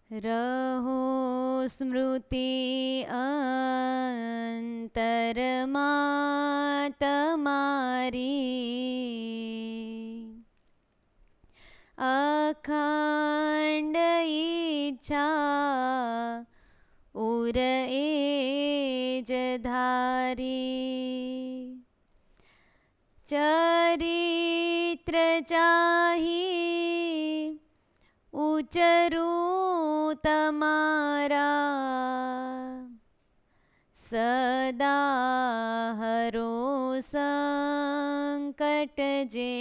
રહો સ્મૃતિ અંતરમાં તમારી, અખંડ ઈચ્છા ઉર એ જ ધારી, ચરિત્ર ચાહી ઉચરું તમારા, સદા હરો સંકટ જે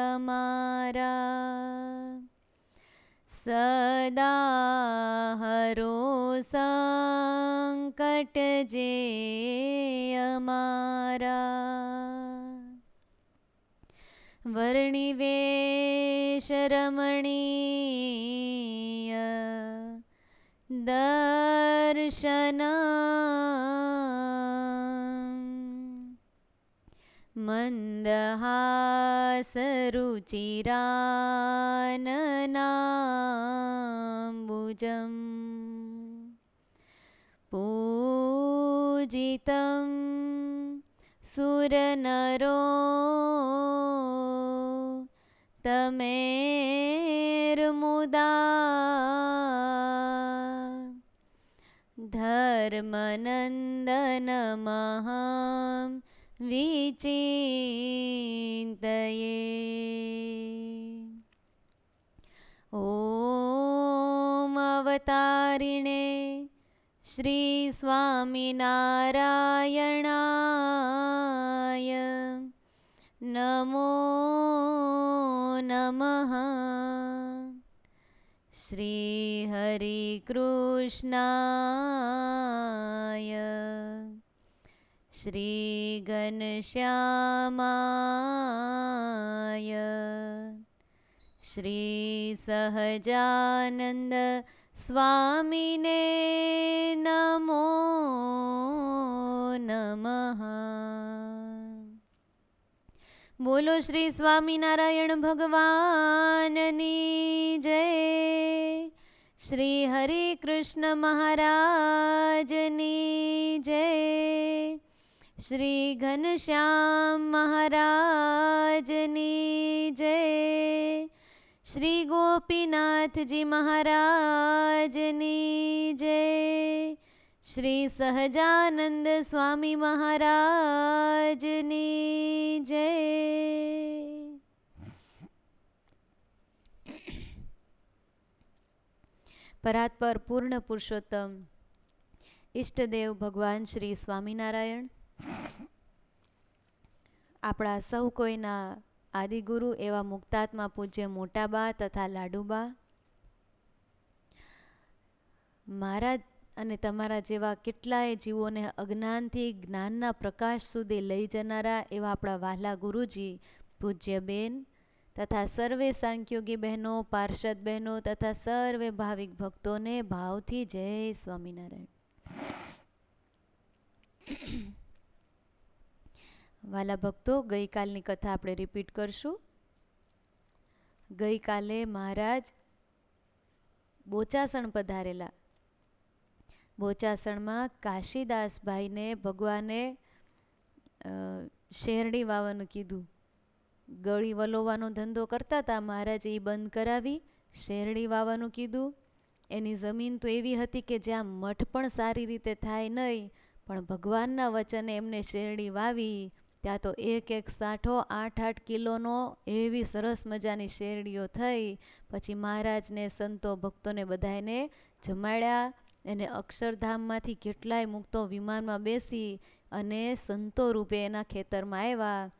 અમારા, સદા હરો સંકટ જે અમારા, વર્ણિ વેશ રમણીય દર્શન, મંદહાસ રુચિરાનનાંબુજમ, પૂજિતં સુરનરો તમેર્મુદા, ધર્મનંદનમહં વિચિંતયે, ઓમ અવતારિણે શ્રી સ્વામિનારાયણાય નમો નમઃ, શ્રી હરિ કૃષ્ણાય શ્રી ઘનશ્યામાય શ્રી સહજાનંદ સ્વામીને નમો નમઃ. બોલો શ્રી સ્વામિનારાયણ ભગવાનની જય. શ્રી હરિ કૃષ્ણ મહારાજની જય. શ્રી ઘનશ્યામ મહારાજની જય. શ્રી ગોપીનાથજી મહારાજની જય. શ્રી સહજાનંદ સ્વામી મહારાજની જય. પરાત્પર પૂર્ણ પુરુષોત્તમ ઈષ્ટદેવ ભગવાન શ્રી સ્વામિનારાયણ આપણા સૌ કોઈના આદિગુરુ એવા મુક્તાત્મા પૂજ્ય મોટાબા તથા લાડુબા, મારા અને તમારા જેવા કેટલાય જીવોને અજ્ઞાનથી જ્ઞાનના પ્રકાશ સુધી લઈ જનારા એવા આપણા વહાલા ગુરુજી પૂજ્ય બેન તથા સર્વે સાંખ્યોગી બહેનો, પાર્ષદ બહેનો તથા સર્વે ભાવિક ભક્તોને ભાવથી જય સ્વામિનારાયણ. વાલા ભક્તો, ગઈકાલની કથા આપણે રિપીટ કરશું. ગઈકાલે મહારાજ બોચાસણ પધારેલા. બોચાસણમાં કાશીદાસભાઈને ભગવાને શેરડી વાવવાનું કીધું. ગળી વલોવાનો ધંધો કરતા હતા, મહારાજે એ બંધ કરાવી શેરડી વાવવાનું કીધું. એની જમીન તો એવી હતી કે જ્યાં મઠ પણ સારી રીતે થાય નહીં, પણ ભગવાનના વચને એમને શેરડી વાવી. ત્યાં તો એક એક સાંઠો 8-8 કિલોનો એવી સરસ મજાની શેરડીઓ થઈ. પછી મહારાજને સંતો ભક્તોને બધાને જમાડ્યા. એને અક્ષરધામમાંથી કેટલાય મુક્તો વિમાનમાં બેસી અને સંતો રૂપે એના ખેતરમાં આવ્યા.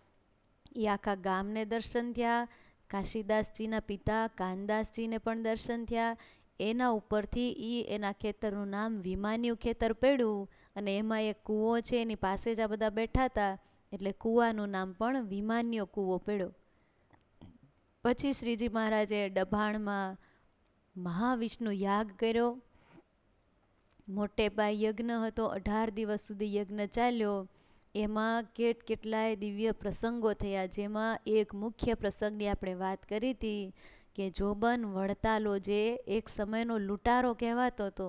એ આખા ગામને દર્શન થયા. કાશીદાસજીના પિતા કાનદાસજીને પણ દર્શન થયા. એના ઉપરથી એના ખેતરનું નામ વિમાન્યુ ખેતર પડ્યું. અને એમાં એક કૂવો છે, એની પાસે જ આ બધા બેઠા હતા, એટલે કૂવાનું નામ પણ વિમાન્યો કૂવો પડ્યો. પછી શ્રીજી મહારાજે ડભાણમાં મહાવિષ્ણુ યાગ કર્યો. મોટે પાયે યજ્ઞ હતો. 18 દિવસ સુધી યજ્ઞ ચાલ્યો. એમાં કેટલાય દિવ્ય પ્રસંગો થયા, જેમાં એક મુખ્ય પ્રસંગની આપણે વાત કરી હતી કે જોબન વડતાલો જે એક સમયનો લૂંટારો કહેવાતો હતો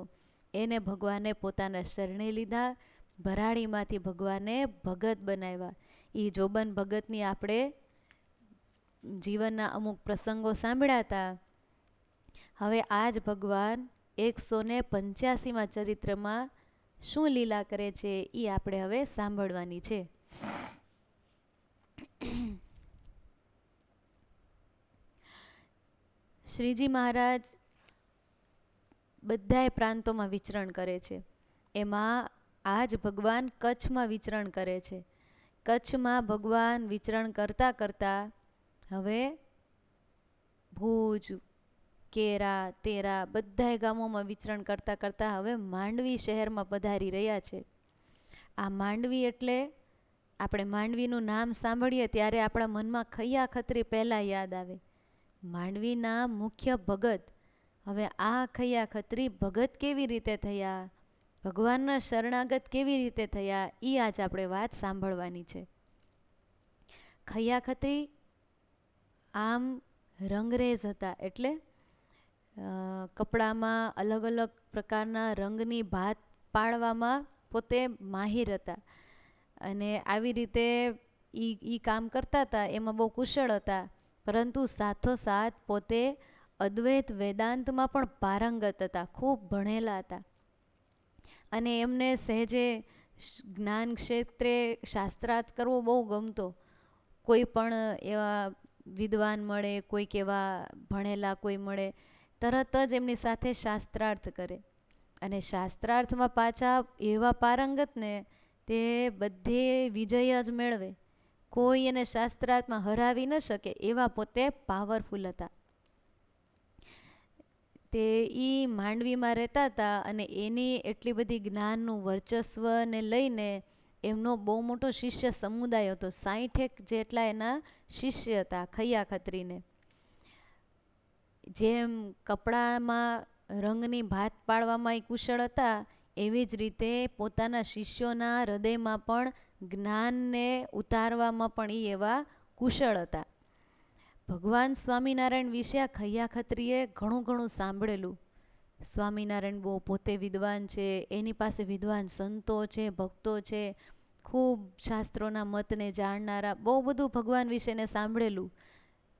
એને ભગવાને પોતાના શરણે લીધા, ભરાડીમાંથી ભગવાને ભગત બનાવ્યા. એ જોબન ભગતની આપણે જીવનના અમુક પ્રસંગો સાંભળ્યા હતા. હવે આ જ ભગવાન 185માં ચરિત્રમાં શું લીલા કરે છે એ આપણે હવે સાંભળવાની છે. શ્રીજી મહારાજ બધાય પ્રાંતોમાં વિચરણ કરે છે. એમાં આ જ ભગવાન કચ્છમાં વિચરણ કરે છે. કચ્છમાં ભગવાન વિચરણ કરતાં કરતાં હવે ભુજ, કેરા, તેરા બધાય ગામોમાં વિચરણ કરતાં કરતાં હવે માંડવી શહેરમાં પધારી રહ્યા છે. આ માંડવી એટલે આપણે માંડવીનું નામ સાંભળીએ ત્યારે આપણા મનમાં ખૈયા ખત્રી પહેલાં યાદ આવે. માંડવીના મુખ્ય ભગત. હવે આ ખૈયા ખત્રી ભગત કેવી રીતે થયા, ભગવાનના શરણાગત કેવી રીતે થયા, એ આજ આપણે વાત સાંભળવાની છે. ખૈયા ખત્રી આમ રંગરેજ હતા, એટલે કપડામાં અલગ અલગ પ્રકારના રંગની ભાત પાડવામાં પોતે માહિર હતા અને આવી રીતે એ કામ કરતા હતા. એમાં બહુ કુશળ હતા, પરંતુ સાથોસાથ પોતે અદ્વૈત વેદાંતમાં પણ પારંગત હતા, ખૂબ ભણેલા હતા અને એમને સહેજે જ્ઞાન ક્ષેત્રે શાસ્ત્રાર્થ કરવો બહુ ગમતો. કોઈ પણ એવા વિદ્વાન મળે, કોઈક એવા ભણેલા કોઈ મળે, તરત જ એમની સાથે શાસ્ત્રાર્થ કરે. અને શાસ્ત્રાર્થમાં પાછા એવા પારંગત ને તે બધે વિજય જ મેળવે, કોઈ એને શાસ્ત્રાર્થમાં હરાવી ન શકે એવા પોતે પાવરફુલ હતા. તે માંડવીમાં રહેતા હતા અને એની એટલી બધી જ્ઞાનનું વર્ચસ્વને લઈને એમનો બહુ મોટો શિષ્ય સમુદાય હતો. 60 જેટલા એના શિષ્ય હતા ખૈયા ખત્રીને. જેમ કપડામાં રંગની ભાત પાડવામાં એ કુશળ હતા, એવી જ રીતે પોતાના શિષ્યોના હૃદયમાં પણ જ્ઞાનને ઉતારવામાં પણ એ એવા કુશળ હતા. ભગવાન સ્વામિનારાયણ વિશે આ ખૈયા ખત્રીએ ઘણું સાંભળેલું. સ્વામિનારાયણ બહુ પોતે વિદ્વાન છે, એની પાસે વિદ્વાન સંતો છે, ભક્તો છે, ખૂબ શાસ્ત્રોના મતને જાણનારા, બહુ બધું ભગવાન વિશે એને સાંભળેલું.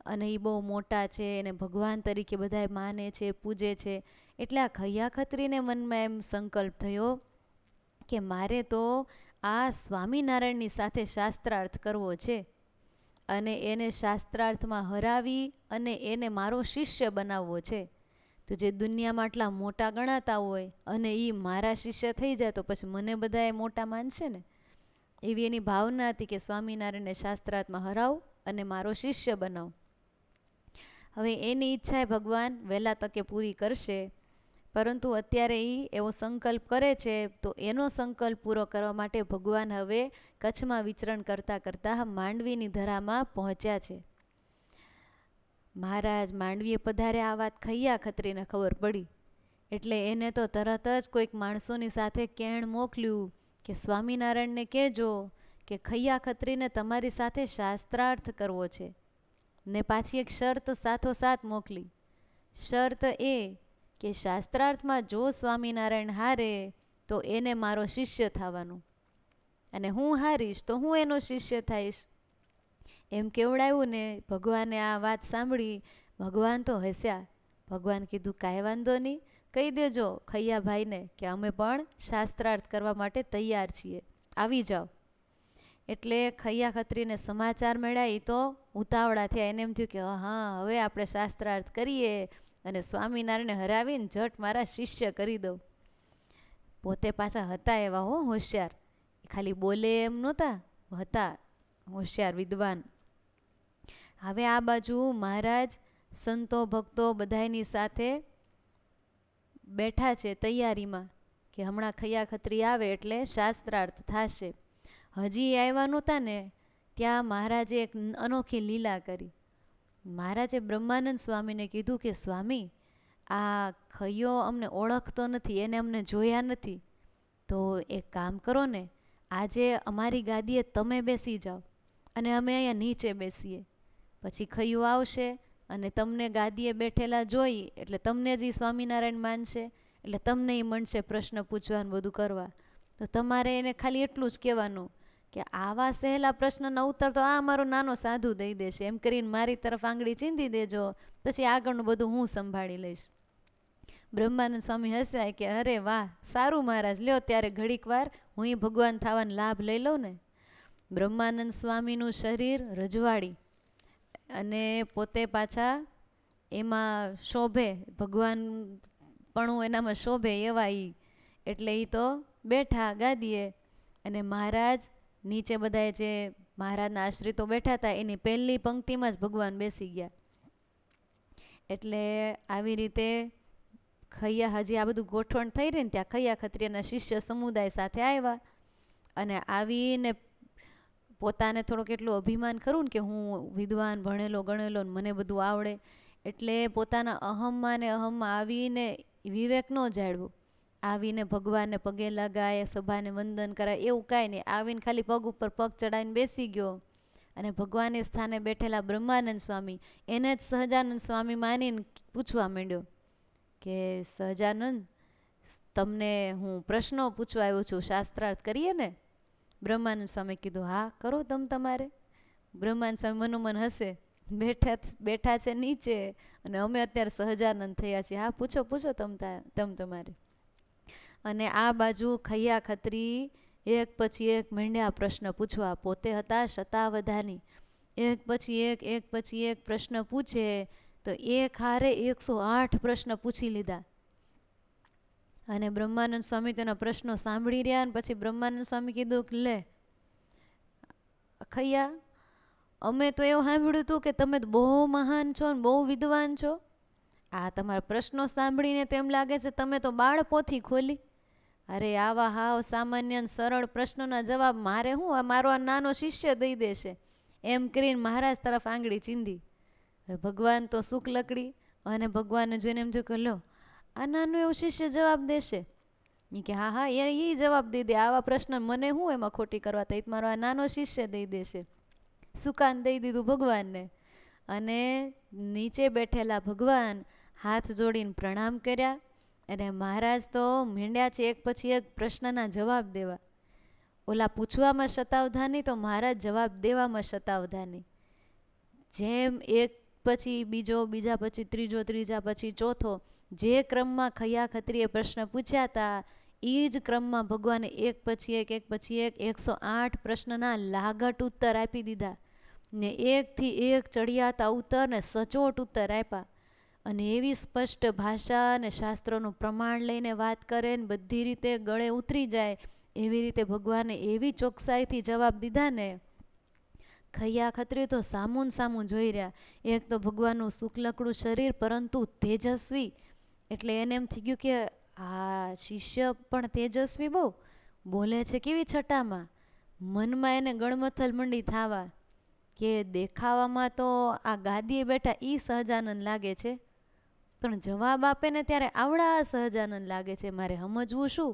અને એ બહુ મોટા છે અને ભગવાન તરીકે બધાય માને છે, પૂજે છે. એટલે આ ખૈયા ખત્રીને મનમાં એમ સંકલ્પ થયો કે મારે તો આ સ્વામિનારાયણની સાથે શાસ્ત્રાર્થ કરવો છે અને એને શાસ્ત્રાર્થમાં હરાવી અને એને મારો શિષ્ય બનાવવો છે. તો જે દુનિયામાં આટલા મોટા ગણાતા હોય અને એ મારા શિષ્ય થઈ જાય તો પછી મને બધા એ મોટા માનશે ને. એવી એની ભાવના હતી કે સ્વામિનારાયણને શાસ્ત્રાર્થમાં હરાવું અને મારો શિષ્ય બનાવું. હવે એની ઈચ્છા એ ભગવાન વહેલા તકે પૂરી કરશે, પરંતુ અત્યારે એ એવો સંકલ્પ કરે છે. તો એનો સંકલ્પ પૂરો કરવા માટે ભગવાન હવે કચ્છમાં વિચરણ કરતાં કરતાં માંડવીની ધરામાં પહોંચ્યા છે. મહારાજ માંડવીએ પધાર્યા, આ વાત ખૈયા ખત્રીને ખબર પડી એટલે એને તો તરત જ કોઈક માણસોની સાથે કેણ મોકલ્યું કે સ્વામિનારાયણને કહેજો કે ખૈયા ખત્રીને તમારી સાથે શાસ્ત્રાર્થ કરવો છે. ને પાછી એક શરત સાથોસાથ મોકલી. શરત એ કે શાસ્ત્રાર્થમાં જો સ્વામિનારાયણ હારે તો એને મારો શિષ્ય થવાનું, અને હું હારીશ તો હું એનો શિષ્ય થઈશ. એમ કેવડાવ્યું ને ભગવાને આ વાત સાંભળી. ભગવાન તો હસ્યા. ભગવાન કીધું કાંઈ વાંધો નહીં, કહી દેજો ખૈયાભાઈને કે અમે પણ શાસ્ત્રાર્થ કરવા માટે તૈયાર છીએ, આવી જાઓ. એટલે ખૈયા ખત્રીને સમાચાર મળ્યા. એ તો ઉતાવળા થયા. એને એમ થયું કે હા હવે આપણે શાસ્ત્રાર્થ કરીએ અને સ્વામિનારાયણને હરાવીને ઝટ મારા શિષ્ય કરી દઉં. પોતે પાછા હતા એવા હોશિયાર, ખાલી બોલે એમ નહોતા, હતા હોશિયાર વિદ્વાન. હવે આ બાજુ મહારાજ સંતો ભક્તો બધાની સાથે બેઠા છે તૈયારીમાં કે હમણાં ખૈયા ખત્રી આવે એટલે શાસ્ત્રાર્થ થશે. હજી આવ્યા નહોતા ને ત્યાં મહારાજે એક અનોખી લીલા કરી. મહારાજે બ્રહ્માનંદ સ્વામીને કીધું કે સ્વામી, આ ખૈયો અમને ઓળખતો નથી, એને અમને જોયા નથી, તો એક કામ કરો ને, આજે અમારી ગાદીએ તમે બેસી જાઓ અને અમે અહીંયા નીચે બેસીએ. પછી ખૈયો આવશે અને તમને ગાદીએ બેઠેલા જોઈ એટલે તમને જ ઈ સ્વામિનારાયણ માનશે, એટલે તમને ઈ મનશે પ્રશ્ન પૂછવાનું બધું કરવા. તો તમારે એને ખાલી એટલું જ કહેવાનું કે આવા સહેલા પ્રશ્નના ઉત્તર તો આ મારો નાનો સાધુ દઈ દેશે, એમ કરીને મારી તરફ આંગળી ચીંધી દેજો, પછી આગળનું બધું હું સંભાળી લઈશ. બ્રહ્માનંદ સ્વામી હસ્યા કે અરે વાહ, સારું મહારાજ, લ્યો ત્યારે ઘડીક વાર હું ઈ ભગવાન થવાનો લાભ લઈ લઉં ને. બ્રહ્માનંદ સ્વામીનું શરીર રજવાડી અને પોતે પાછા એમાં શોભે, ભગવાન પણ એનામાં શોભે એવા ઈ, એટલે ઈ તો બેઠા ગાદીએ અને મહારાજ નીચે બધાએ જે મહારાજના આશ્રિતો બેઠા હતા એની પહેલી પંક્તિમાં જ ભગવાન બેસી ગયા. એટલે આવી રીતે ખૈયા, હજી આ બધું ગોઠવણ થઈ રહી ને ત્યાં ખૈયા ખત્રીયના શિષ્ય સમુદાય સાથે આવ્યા અને આવીને પોતાને થોડોક એટલું અભિમાન ખરું ને કે હું વિદ્વાન, ભણેલો ગણેલો ને મને બધું આવડે, એટલે પોતાના અહમમાં ને અહમમાં આવીને વિવેક ન જાળવું. આવીને ભગવાનને પગે લગાય, સભાને વંદન કરાય, એવું કાંઈ નહીં. આવીને ખાલી પગ ઉપર પગ ચડાવીને બેસી ગયો અને ભગવાનને સ્થાને બેઠેલા બ્રહ્માનંદ સ્વામી એને જ સહજાનંદ સ્વામી માનીને પૂછવા માંડ્યો કે સહજાનંદ, તમને હું પ્રશ્નો પૂછવા આવ્યો છું, શાસ્ત્રાર્થ કરીએ ને? બ્રહ્માનંદ સ્વામી કીધું હા કરો તમ તમારે. બ્રહ્માનંદ સ્વામી મનોમન હસે, બેઠા છે નીચે અને અમે અત્યારે સહજાનંદ થયા છીએ, હા પૂછો પૂછો તમ તમારે. અને આ બાજુ ખૈયા ખત્રી એક પછી એક માંડ્યા પ્રશ્ન પૂછવા. પોતે હતા શતાવધાની, એક પછી એક પ્રશ્ન પૂછે તો એક હારે 108 પ્રશ્ન પૂછી લીધા. અને બ્રહ્માનંદ સ્વામી તેના પ્રશ્નો સાંભળી રહ્યા અને પછી બ્રહ્માનંદ સ્વામી કીધું કે લે ખૈયા, અમે તો એવું સાંભળ્યું હતું કે તમે તો બહુ મહાન છો ને બહુ વિદ્વાન છો, આ તમારા પ્રશ્નો સાંભળીને તો એમ લાગે છે તમે તો બાળપોથી ખોલી. અરે આવા હાવ સામાન્ય સરળ પ્રશ્નોના જવાબ મારે શું, મારો આ નાનો શિષ્ય દઈ દેશે, એમ કરીને મહારાજ તરફ આંગળી ચીંધી. ભગવાન તો સુખ લકડી અને ભગવાનને જોઈને એમ થયું કે લો આ નાનું એવું શિષ્ય જવાબ દેશે. એ કે હા હા એ જવાબ દઈ દે, આવા પ્રશ્ન મને હું એમાં ખોટી કરવા થઈ, મારો આ નાનો શિષ્ય દઈ દેશે. સુકાન દઈ દીધું ભગવાનને અને નીચે બેઠેલા ભગવાન હાથ જોડીને પ્રણામ કર્યા અને મહારાજ તો માંડ્યા છે એક પછી એક પ્રશ્નના જવાબ દેવા. ઓલા પૂછવામાં શતાવધાની તો મહારાજ જવાબ દેવામાં શતાવધાની. જેમ એક પછી બીજો, બીજા પછી ત્રીજો, ત્રીજા પછી ચોથો, જે ક્રમમાં ખૈયા ખત્રીએ પ્રશ્ન પૂછ્યા હતા એ જ ક્રમમાં ભગવાને એક પછી એક 108 પ્રશ્નના લાગટ ઉત્તર આપી દીધા ને એકથી એક ચડિયાતા ઉત્તર ને સચોટ ઉત્તર આપ્યા. અને એવી સ્પષ્ટ ભાષા અને શાસ્ત્રોનું પ્રમાણ લઈને વાત કરે ને બધી રીતે ગળે ઉતરી જાય એવી રીતે ભગવાને એવી ચોકસાઈથી જવાબ દીધા ને ખૈયા ખત્રી તો સામું સામું જોઈ રહ્યા. એક તો ભગવાનનું શુક્લકડું શરીર પરંતુ તેજસ્વી, એટલે એને એમ થઈ ગયું કે આ શિષ્ય પણ તેજસ્વી બહુ બોલે છે કેવી છટામાં. મનમાં એને ગણમથલ મંડી થાવા કે દેખાવામાં તો આ ગાદીએ બેઠા ઈ સહજાનંદ લાગે છે પણ જવાબ આપે ને ત્યારે આવડા સહજાનંદ લાગે છે, મારે સમજવું શું?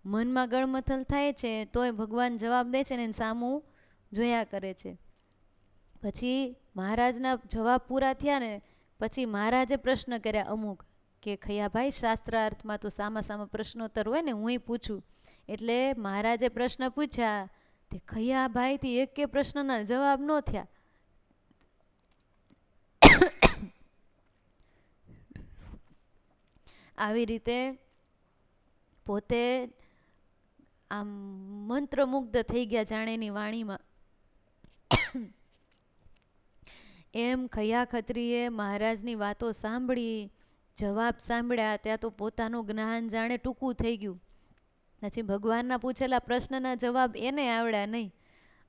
મનમાં ગળમથલ થાય છે તોય ભગવાન જવાબ દે છે ને સામું જોયા કરે છે. પછી મહારાજના જવાબ પૂરા થયા ને પછી મહારાજે પ્રશ્ન કર્યા અમુક કે ખૈયાભાઈ શાસ્ત્રાર્થમાં તો સામા પ્રશ્નોત્તર હોય ને હું પૂછું, એટલે મહારાજે પ્રશ્ન પૂછ્યા તે ખૈયાભાઈથી એક પ્રશ્નના જવાબ ન થયા. આવી રીતે પોતે આમ મંત્રમુગ્ધ થઈ ગયા જાણેની વાણીમાં. એમ ખૈયા ખત્રીએ મહારાજની વાતો સાંભળી, જવાબ સાંભળ્યા ત્યાં તો પોતાનું જ્ઞાન જાણે ટૂંકું થઈ ગયું. પછી ભગવાનના પૂછેલા પ્રશ્નના જવાબ એને આવડ્યા નહીં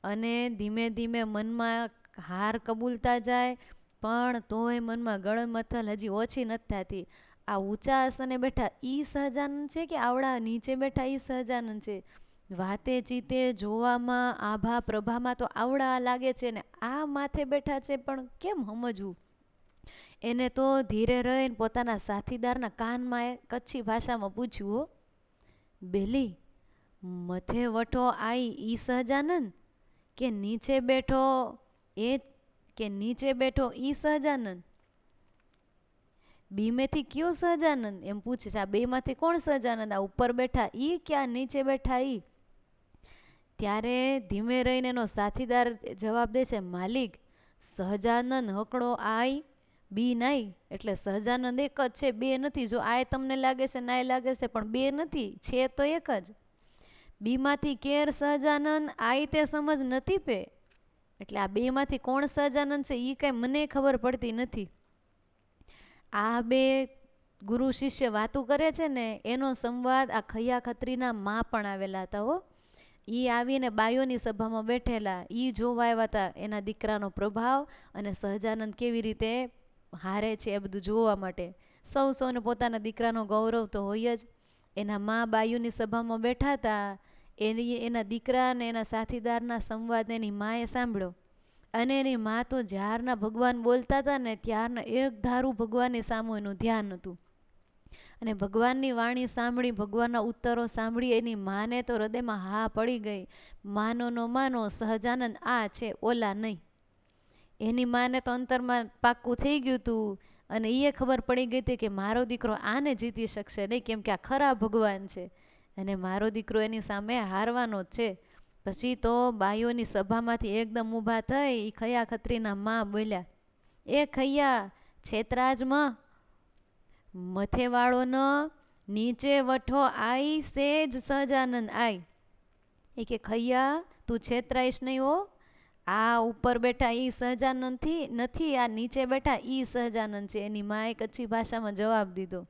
અને ધીમે ધીમે મનમાં હાર કબૂલતા જાય પણ તોય મનમાં ગળમથલ હજી ઓછી નથી થતી. આ ઊંચા આસને બેઠા ઈ સહજાનંદ છે કે આવડા નીચે બેઠા ઈ સહજાનંદ છે? વાતે ચીતે જોવામાં આભા પ્રભામાં તો આવડા લાગે છે ને આ માથે બેઠા છે પણ કેમ સમજવું? એને તો ધીરે રહીને પોતાના સાથીદારના કાનમાં કચ્છી ભાષામાં પૂછ્યું, હો બેલી મથે વઠો આઈ ઈ સહજાનંદ કે નીચે બેઠો ઈ સહજાનંદ? બીમેથી કયો સહજાનંદ એમ પૂછે છે. આ બેમાંથી કોણ સહજાનંદ? આ ઉપર બેઠા ઈ ક્યાં નીચે બેઠા ઈ? ત્યારે ધીમે રહીને એનો સાથીદાર જવાબ દે છે, માલિક સહજાનંદ હકડો આય બી નાય, એટલે સહજાનંદ એક જ છે, બે નથી. જો આય તમને લાગે છે નાય લાગે છે, પણ બે નથી, છે તો એક જ. બીમાંથી કેર સહજાનંદ આય તે સમજ નથી પે, એટલે આ બેમાંથી કોણ સહજાનંદ છે એ કાંઈ મને ખબર પડતી નથી. આ બે ગુરુ શિષ્ય વાતું કરે છે ને એનો સંવાદ આ ખૈયા ખત્રીના માં પણ આવેલા હતા હો. ઈ આવીને બાયોની સભામાં બેઠેલા, ઈ જોવા આવ્યા હતા એના દીકરાનો પ્રભાવ અને સહજાનંદ કેવી રીતે હારે છે એ બધું જોવા માટે. સૌને પોતાના દીકરાનો ગૌરવ તો હોય જ. એના માં બાયુની સભામાં બેઠા હતા, એના દીકરા અને એના સાથીદારના સંવાદ એની માએ સાંભળ્યો. અને એની માં તો જ્યારના ભગવાન બોલતા હતા ને ત્યારના એક ધારું ભગવાનની સામું એનું ધ્યાન હતું. અને ભગવાનની વાણી સાંભળી, ભગવાનના ઉત્તરો સાંભળી એની માને તો હૃદયમાં હા પડી ગઈ. માનો નો માનો, સહજાનંદ આ છે, ઓલા નહીં. એની માને તો અંતરમાં પાક્કું થઈ ગયું હતું અને એ ખબર પડી ગઈ હતી કે મારો દીકરો આને જીતી શકશે નહીં, કેમ કે આ ખરા ભગવાન છે અને મારો દીકરો એની સામે હારવાનો જ છે. પછી તો બાયોની સભામાંથી એકદમ ઊભા થઈ એ ખૈયા ખત્રીના માં બોલ્યા, એ ખૈયા છેતરાજમાં મથેવાળો ન નીચે વઠો આઈ સેજ સહજાનંદ આઈ. એ કે ખૈયા તું છેતરાઈશ નહીં હો, આ ઉપર બેઠા ઈ સહજાનંદ નથી, આ નીચે બેઠા ઈ સહજાનંદ છે. એની માએ કચ્છી ભાષામાં જવાબ દીધો.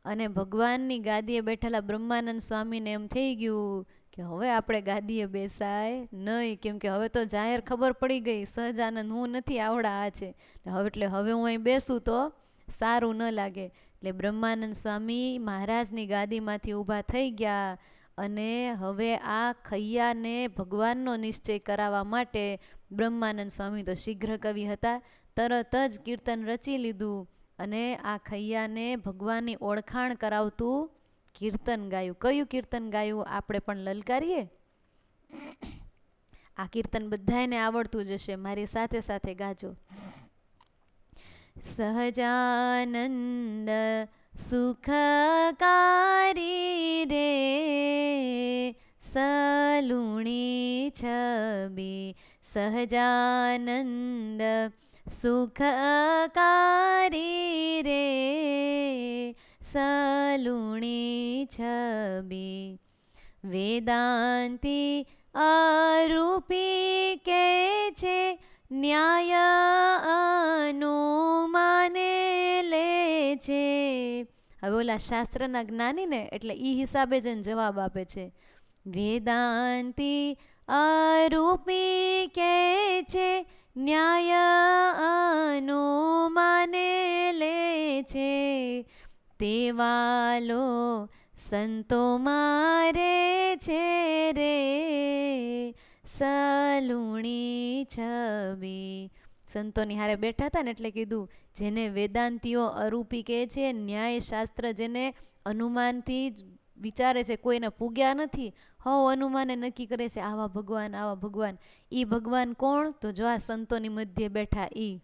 અને ભગવાનની ગાદીએ બેઠેલા બ્રહ્માનંદ સ્વામીને એમ થઈ ગયું કે હવે આપણે ગાદીએ બેસાય નહીં, કેમ કે હવે તો જાહેર ખબર પડી ગઈ સહજાનંદ હું નથી, આવડા આ છે. એટલે હવે હું અહીં બેસું તો સારું ન લાગે. એટલે બ્રહ્માનંદ સ્વામી મહારાજની ગાદીમાંથી ઊભા થઈ ગયા અને હવે આ ખૈયાને ભગવાનનો નિશ્ચય કરાવવા માટે બ્રહ્માનંદ સ્વામી તો શીઘ્ર કવિ હતા, તરત જ કીર્તન રચી લીધું અને આ ખૈયાને ભગવાનની ઓળખાણ કરાવતું કીર્તન ગાયું. કયું કીર્તન ગાયું આપણે પણ લલકારીએ. આ કીર્તન બધાને આવડતું જ હશે, મારી સાથે સાથે ગાજો. સહજાનંદ સુખકારી રે સલુણી છબી, સહજાનંદ સુખકારી રે સલુણી છબી. વેદાંતી અરૂપી કે છે ન્યાય અનુમાને લે છે. હવે ઓલા શાસ્ત્રના જ્ઞાની ને એટલે ઈ હિસાબે જ જવાબ આપે છે. વેદાંતી અરૂપી કે છે ન્યાય અનુમાને લે છે, તેવાલો સંતો મારે છે રે સલુણી છબી. સંતોની હારે બેઠા હતા ને એટલે કીધું જેને વેદાંતિઓ અરૂપી કહે છે, ન્યાય શાસ્ત્ર જેને અનુમાનથી વિચારે છે, કોઈને પૂગ્યા નથી, અનુમાને નક્કી કરે છે આવા ભગવાન આવા ભગવાન. ઈ ભગવાન કોણ? તો જો આ સંતોની મધ્ય બેઠા ઈ.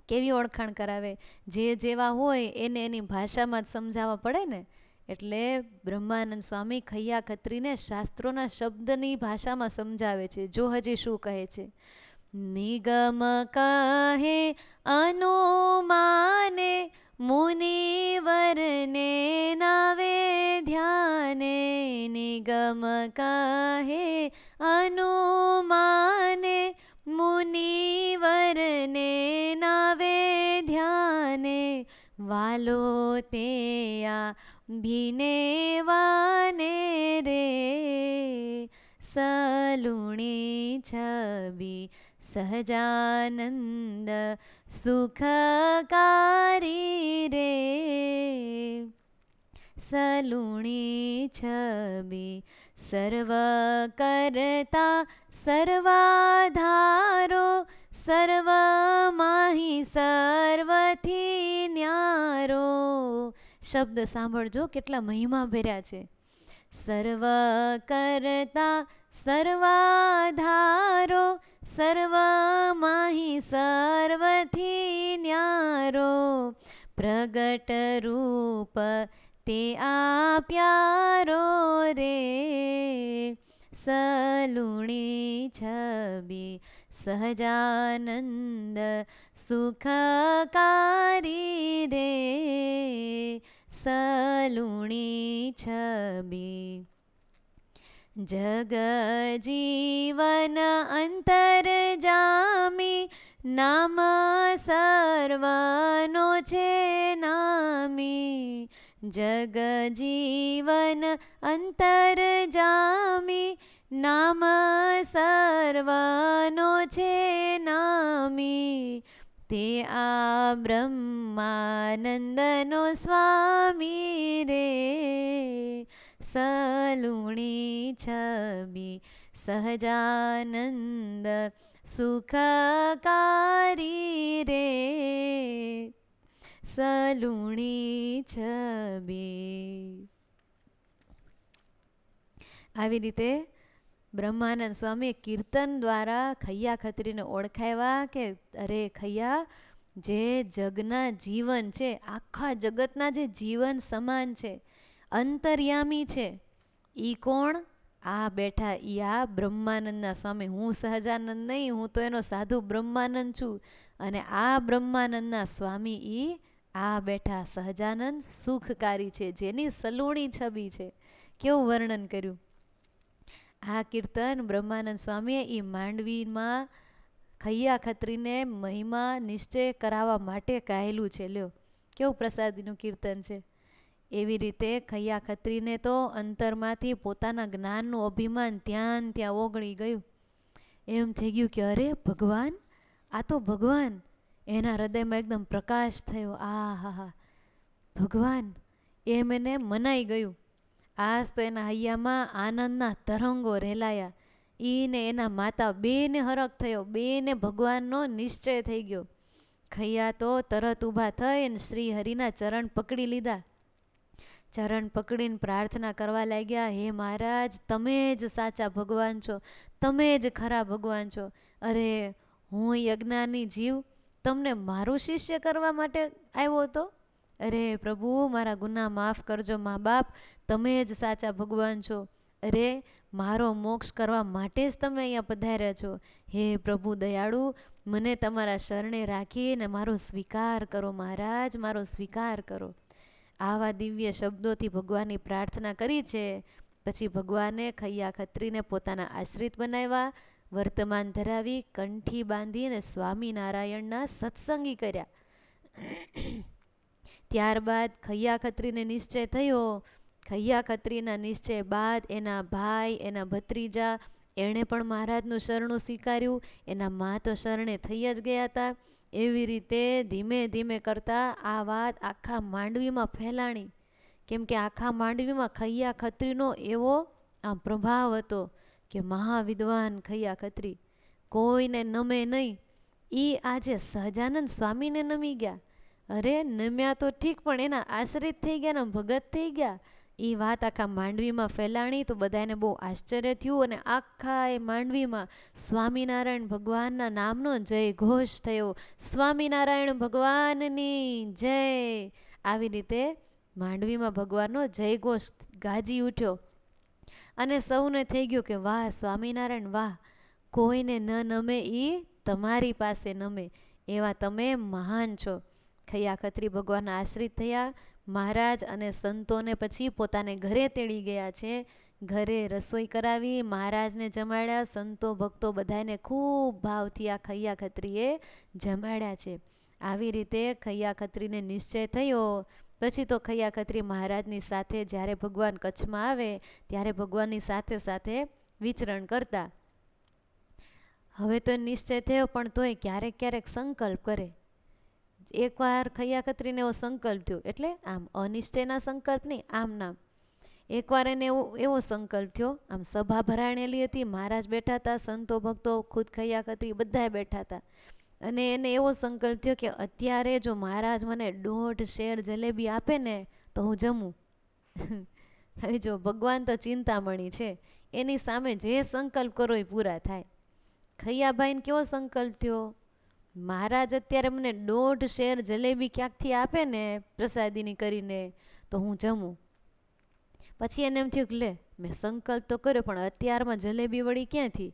કેવી ઓળખાણ કરાવે, જે જેવા હોય એને એની ભાષામાં જ સમજાવવા પડે ને. એટલે બ્રહ્માનંદ સ્વામી ખૈયા ખત્રીને શાસ્ત્રોના શબ્દની ભાષામાં સમજાવે છે. જો હજી શું કહે છે. નિગમ કહે અનુમાને મુનિવરને નાવે ધ્યાને, નિગમ કહે અનુમાને મુનિવરને નાવે ધ્યાને, વાલો તે આ ભીને વાને રે સલુણી છબી, સહજાનંદ સુખકારી રે સલુણી છબી. સર્વ કરતા સર્વાધારો સર્વમાહી સર્વથી ન્યારો. શબ્દ સાંભળજો કેટલા મહિમા ભર્યા છે. સર્વ કરતા સર્વાધારો સર્વમાહી સર્વથી ન્યારો, પ્રગટ રૂપ તે આપ્યારો રે, સલુણી છબી સહજાનંદ સુખકારી રે, સલુણી છબી. જગ જીવન અંતર જામી નામ સર્વનો છે નામી, જગ જીવન અંતર જામી નામ સર્વનો છે નામી, તે આ બ્રહ્માનંદનો સ્વામી રે, સલુણી છબી સહજાનંદ સુખકારી રે, સલુણી છબી. આવી રીતે બ્રહ્માનંદ સ્વામી કીર્તન દ્વારા ખૈયા ખત્રીને ઓળખાવ્યા કે અરે ખૈયા, જે જગના જીવન છે, આખા જગતના જે જીવન સમાન છે, અંતર્યામી છે, ઈ કોણ? આ બેઠા ઈ આ બ્રહ્માનંદના સ્વામી. હું સહજાનંદ નહીં, હું તો એનો સાધુ બ્રહ્માનંદ છું. અને આ બ્રહ્માનંદના સ્વામી ઈ આ બેઠા સહજાનંદ સુખકારી છે, જેની સલુણી છબી છે. કેવું વર્ણન કર્યું! આ કીર્તન બ્રહ્માનંદ સ્વામીએ ઈ માંડવીમાં ખૈયા ખત્રીને મહિમા નિશ્ચય કરાવવા માટે ગાયેલું છે. લ્યો કેવું પ્રસાદીનું કીર્તન છે. એવી રીતે ખૈયા ખત્રીને તો અંતરમાંથી પોતાના જ્ઞાનનું અભિમાન ત્યાં ઓગળી ગયું. એમ થઈ ગયું કે અરે ભગવાન, આ તો ભગવાન. એના હૃદયમાં એકદમ પ્રકાશ થયો. આ હા હા ભગવાન, એમ એને મનાઈ ગયું. આજ તો એના હૈયામાં આનંદના તરંગો રેલાયા. ઈને એના માતા બેને હરખ થયો, બેને ભગવાનનો નિશ્ચય થઈ ગયો. ખૈયા તો તરત ઊભા થઈને શ્રી હરિના ચરણ પકડી લીધા. ચરણ પકડીને પ્રાર્થના કરવા લાગ્યા, હે મહારાજ, તમે જ સાચા ભગવાન છો, તમે જ ખરા ભગવાન છો. અરે હું અજ્ઞાની જીવ તમને મારું શિષ્ય કરવા માટે આવ્યો હતો. અરે પ્રભુ, મારા ગુનાહ માફ કરજો. મા બાપ, તમે જ સાચા ભગવાન છો. અરે મારો મોક્ષ કરવા માટે જ તમે અહીંયા પધાર્યા છો. હે પ્રભુ દયાળુ, મને તમારા શરણે રાખીને મારો સ્વીકાર કરો મહારાજ, મારો સ્વીકાર કરો. આવા દિવ્ય શબ્દોથી ભગવાનની પ્રાર્થના કરી છે. પછી ભગવાને ખૈયા ખત્રીને પોતાના આશ્રિત બનાવ્યા, વર્તમાન ધરાવી, કંઠી બાંધીને સ્વામિનારાયણના સત્સંગી કર્યા. ત્યારબાદ ખૈયા ખત્રીને નિશ્ચય થયો. ખૈયા ખત્રીના નિશ્ચય બાદ એના ભાઈ, એના ભત્રીજા, એણે પણ મહારાજનું શરણું સ્વીકાર્યું. એના મા તો શરણે થઈ જ ગયા હતા. એવી રીતે ધીમે ધીમે કરતાં આ વાત આખા માંડવીમાં ફેલાણી. કેમ કે આખા માંડવીમાં ખૈયા ખત્રીનો એવો આમ પ્રભાવ હતો કે મહાવિદ્વાન ખૈયા ખત્રી કોઈને નમે નહીં. એ આજે સહજાનંદ સ્વામીને નમી ગયા. અરે નમ્યા તો ઠીક, પણ એના આશ્રિત થઈ ગયા ને ભગત થઈ ગયા. એ વાત આખા માંડવીમાં ફેલાણી તો બધાને બહુ આશ્ચર્ય થયું. અને આખા એ માંડવીમાં સ્વામિનારાયણ ભગવાનના નામનો જય ઘોષ થયો. સ્વામિનારાયણ ભગવાનની જય. આવી રીતે માંડવીમાં ભગવાનનો જય ઘોષ ગાજી ઉઠ્યો. અને સૌને થઈ ગયું કે વાહ સ્વામિનારાયણ વાહ, કોઈને ન નમે એ તમારી પાસે નમે, એવા તમે મહાન છો. ખૈયા ખત્રી ભગવાનના આશ્રિત થયા. મહારાજ અને સંતોને પછી પોતાને ઘરે તેડી ગયા છે. ઘરે રસોઈ કરાવી, મહારાજને જમાડ્યા. સંતો ભક્તો બધાને ખૂબ ભાવથી આ ખૈયા ખત્રીએ જમાડ્યા છે. આવી રીતે ખૈયા ખત્રીને નિશ્ચય થયો. પછી તો ખૈયા ખત્રી મહારાજની સાથે જ્યારે ભગવાન કચ્છમાં આવે ત્યારે ભગવાનની સાથે સાથે વિચરણ કરતા. હવે તો નિશ્ચય થયો, પણ તોય ક્યારેક ક્યારેક સંકલ્પ કરે. એકવાર ખૈયા ખત્રીને એવો સંકલ્પ થયો, એટલે આમ અનિશ્ચયના સંકલ્પ નહીં, આમ નામ. એકવાર એને એવો સંકલ્પ થયો, આમ સભા ભરાણેલી હતી, મહારાજ બેઠા હતા, સંતો ભક્તો, ખુદ ખૈયા ખત્રી બધાય બેઠા હતા. અને એને એવો સંકલ્પ થયો કે અત્યારે જો મહારાજ મને 1.5 શેર જલેબી આપે ને તો હું જમું. હવે જો ભગવાન તો ચિંતામણી છે, એની સામે જે સંકલ્પ કરો એ પૂરા થાય. ખૈયાભાઈને કેવો સંકલ્પ થયો? મહારાજ અત્યારે મને 1.5 શેર જલેબી ક્યાંકથી આપે ને પ્રસાદીની કરીને તો હું જમું. પછી એને એમ થયું કે લે મેં સંકલ્પ તો કર્યો પણ અત્યારમાં જલેબી વળી ક્યાંથી,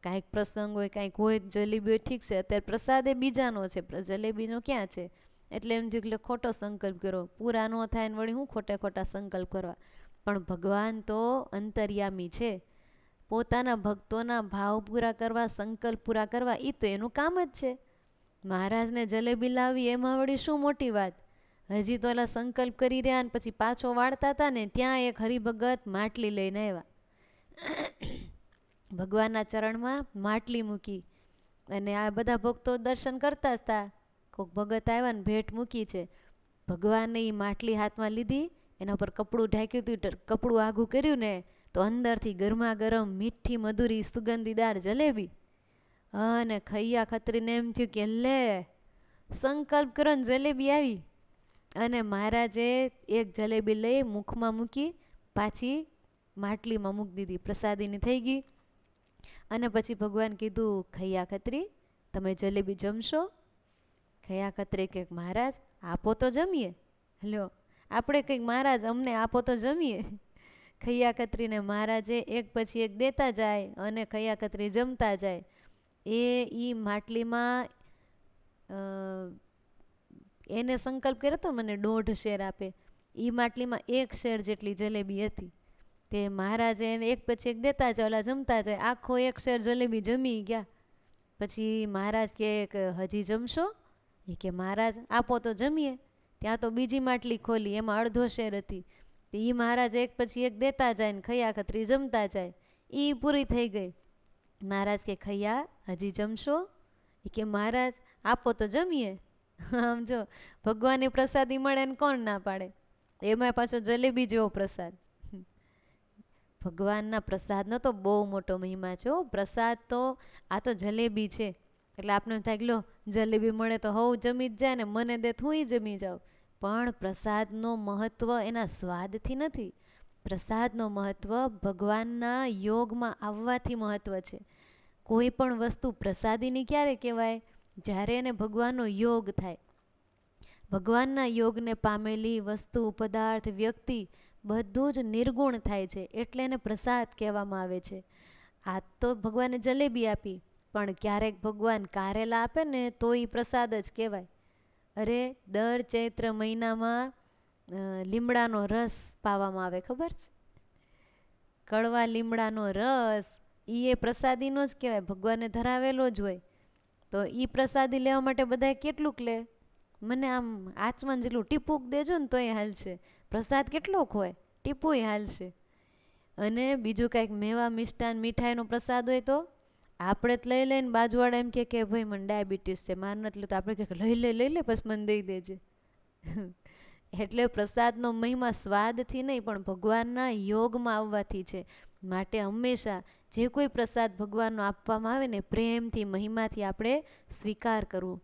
કાંઈક પ્રસંગ હોય કાંઈક હોય જલેબી હોય ઠીક છે, અત્યારે પ્રસાદ એ બીજાનો છે, જલેબીનો ક્યાં છે. એટલે એમ થયું કે ખોટો સંકલ્પ કર્યો, પૂરા ન થાય ને વળી હું ખોટા સંકલ્પ કરવા. પણ ભગવાન તો અંતર્યામી છે, પોતાના ભક્તોના ભાવ પૂરા કરવા, સંકલ્પ પૂરા કરવા, એ તો એનું કામ જ છે. મહારાજને જલેબી લાવી એમાં વળી શું મોટી વાત. હજી તો ઓલા સંકલ્પ કરી રહ્યા ને પછી પાછો વાળતા હતા ને ત્યાં એક હરિભગત માટલી લઈને આવ્યા. ભગવાનના ચરણમાં માટલી મૂકી અને આ બધા ભક્તો દર્શન કરતા જ હતા. કોઈક ભગત આવ્યા ને ભેટ મૂકી છે. ભગવાને એ માટલી હાથમાં લીધી, એના ઉપર કપડું ઢાંક્યું હતું, કપડું આઘું કર્યું ને તો અંદરથી ગરમા ગરમ મીઠી મધુરી સુગંધીદાર જલેબી. અને ખૈયા ખત્રીને એમ થયું કે લે સંકલ્પ કરો ને જલેબી આવી. અને મહારાજે એક જલેબી લઈ મુખમાં મૂકી પાછી માટલીમાં મૂકી દીધી, પ્રસાદીની થઈ ગઈ. અને પછી ભગવાન કીધું ખૈયા ખત્રી તમે જલેબી જમશો. ખૈયા ખત્રી કે મહારાજ આપો તો જમીએ. લ્યો આપણે કંઈક મહારાજ અમને આપો તો જમીએ. ખૈયા ખત્રીને મહારાજે એક પછી એક દેતા જાય અને ખૈયા ખત્રી જમતા જાય. એ માટલીમાં એને સંકલ્પ કર્યો હતો મને 1.5 શેર આપે, એ માટલીમાં 1 શેર જેટલી જલેબી હતી. તે મહારાજે એને એક પછી એક દેતા જાય, ઓલા જમતા જાય, આખો 1 શેર જલેબી જમી ગયા. પછી મહારાજ કે હજી જમશો? એ કે મહારાજ આપો તો જમીએ. ત્યાં તો બીજી માટલી ખોલી, એમાં 1/2 શેર હતી. એ મહારાજ એક પછી એક દેતા જાય ને ખૈયા ખત્રી જમતા જાય. એ પૂરી થઈ ગઈ. મહારાજ કે ખૈયા હજી જમશો? એ કે મહારાજ આપો તો જમીએ. આમ જો ભગવાનની પ્રસાદી મળે ને કોણ ના પાડે, એમાં પાછો જલેબી જેવો પ્રસાદ. ભગવાનના પ્રસાદનો તો બહુ મોટો મહિમા છે. પ્રસાદ તો આ તો જલેબી છે એટલે આપણે થાય લો જલેબી મળે તો હવ જમી જ જાય ને મને દે તો હું જમી જાઉં. પણ પ્રસાદનો મહત્વ એના સ્વાદથી નથી, પ્રસાદનો મહત્વ ભગવાનના યોગમાં આવવાથી મહત્વ છે. કોઈ પણ વસ્તુ પ્રસાદીની ક્યારે કહેવાય? જ્યારે એને ભગવાનનો યોગ થાય. ભગવાનના યોગને પામેલી વસ્તુ, પદાર્થ, વ્યક્તિ બધું જ નિર્ગુણ થાય છે, એટલે એને પ્રસાદ કહેવામાં આવે છે. આ તો ભગવાને જલેબી આપી, પણ ક્યારેક ભગવાન કારેલા આપે ને તો એ પ્રસાદ જ કહેવાય. અરે દર ચૈત્ર મહિનામાં લીમડાનો રસ પાવામાં આવે, ખબર છે? કડવા લીમડાનો રસ એ પ્રસાદીનો જ કહેવાય, ભગવાને ધરાવેલો જ હોય. તો એ પ્રસાદી લેવા માટે બધા કેટલુંક લે? મને આમ આચમન જેટલું ટીપુક દેજો ને તોય હાલશે. પ્રસાદ કેટલોક હોય, ટીપુય હાલશે. અને બીજું કાંઈક મેવા મિષ્ટાન મીઠાઈનો પ્રસાદ હોય તો આપણે જ લઈ લઈને બાજુવાળા એમ કે ભાઈ મને ડાયાબિટીસ છે મારે નથી લેતો, આપણે કે લઈ લે પછી મને દઈ દેજે. એટલે પ્રસાદનો મહિમા સ્વાદથી નહીં પણ ભગવાનના યોગમાં આવવાથી છે. માટે હંમેશા જે કોઈ પ્રસાદ ભગવાનનો આપવામાં આવે ને પ્રેમથી, મહિમાથી આપણે સ્વીકાર કરવો.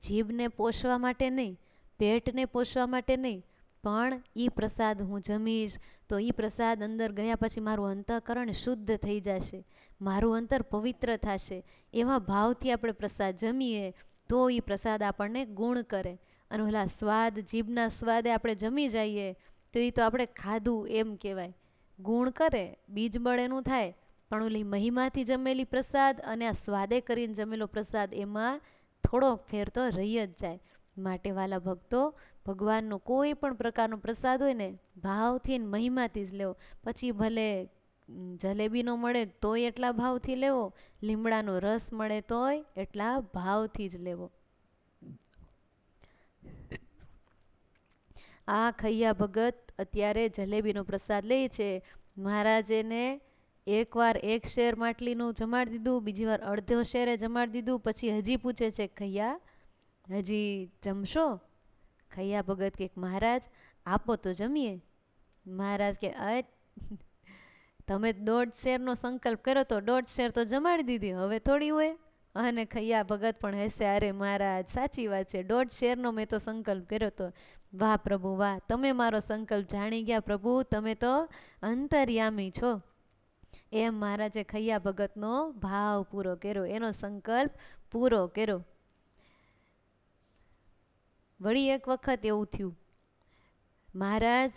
જીભને પોષવા માટે નહીં, પેટને પોષવા માટે નહીં, પણ એ પ્રસાદ હું જમીશ તો એ પ્રસાદ અંદર ગયા પછી મારું અંતઃકરણ શુદ્ધ થઈ જશે, મારું અંતર પવિત્ર થશે. એવા ભાવથી આપણે પ્રસાદ જમીએ તો એ પ્રસાદ આપણને ગુણ કરે. અને ઓલા સ્વાદ, જીભના સ્વાદે આપણે જમી જઈએ તો એ તો આપણે ખાધું એમ કહેવાય. ગુણ કરે, બીજ બળ એનું થાય, પણ ઓલી મહિમાથી જમેલી પ્રસાદ અને આ સ્વાદે કરીને જમેલો પ્રસાદ એમાં થોડો ફેર તો રહી જ જાય. માટે વાલા ભક્તો, ભગવાનનો કોઈ પણ પ્રકારનો પ્રસાદ હોય ને ભાવથી ને મહિમાથી જ લેવો. પછી ભલે જલેબી ન મળે તોય એટલા ભાવથી લેવો, લીમડાનો રસ મળે તોય એટલા ભાવથી જ લેવો. આ ખૈયા ભગત અત્યારે જલેબીનો પ્રસાદ લે છે. મહારાજેને એકવાર 1 શેર માટલીનું જમાડી દીધું, બીજી વાર 1/2 શેરે જમાડી દીધું. પછી હજી પૂછે છે ખૈયા હજી જમશો? ખૈયા ભગત કે મહારાજ આપો તો જમીએ. મહારાજ કે તમે 1/2 શેરનો સંકલ્પ કર્યો તો 1/2 શેર તો જમાડી દીધી, હવે થોડી હોય. અને ખૈયા ભગત પણ હશે, અરે મહારાજ સાચી વાત છે, 1/2 શેરનો મેં તો સંકલ્પ કર્યો તો. વાહ પ્રભુ વાહ, તમે મારો સંકલ્પ જાણી ગયા પ્રભુ, તમે તો અંતર્યામી છો. એમ મહારાજે ખૈયા ભગતનો ભાવ પૂરો કર્યો, એનો સંકલ્પ પૂરો કર્યો. વળી એક વખત એવું થયું, મહારાજ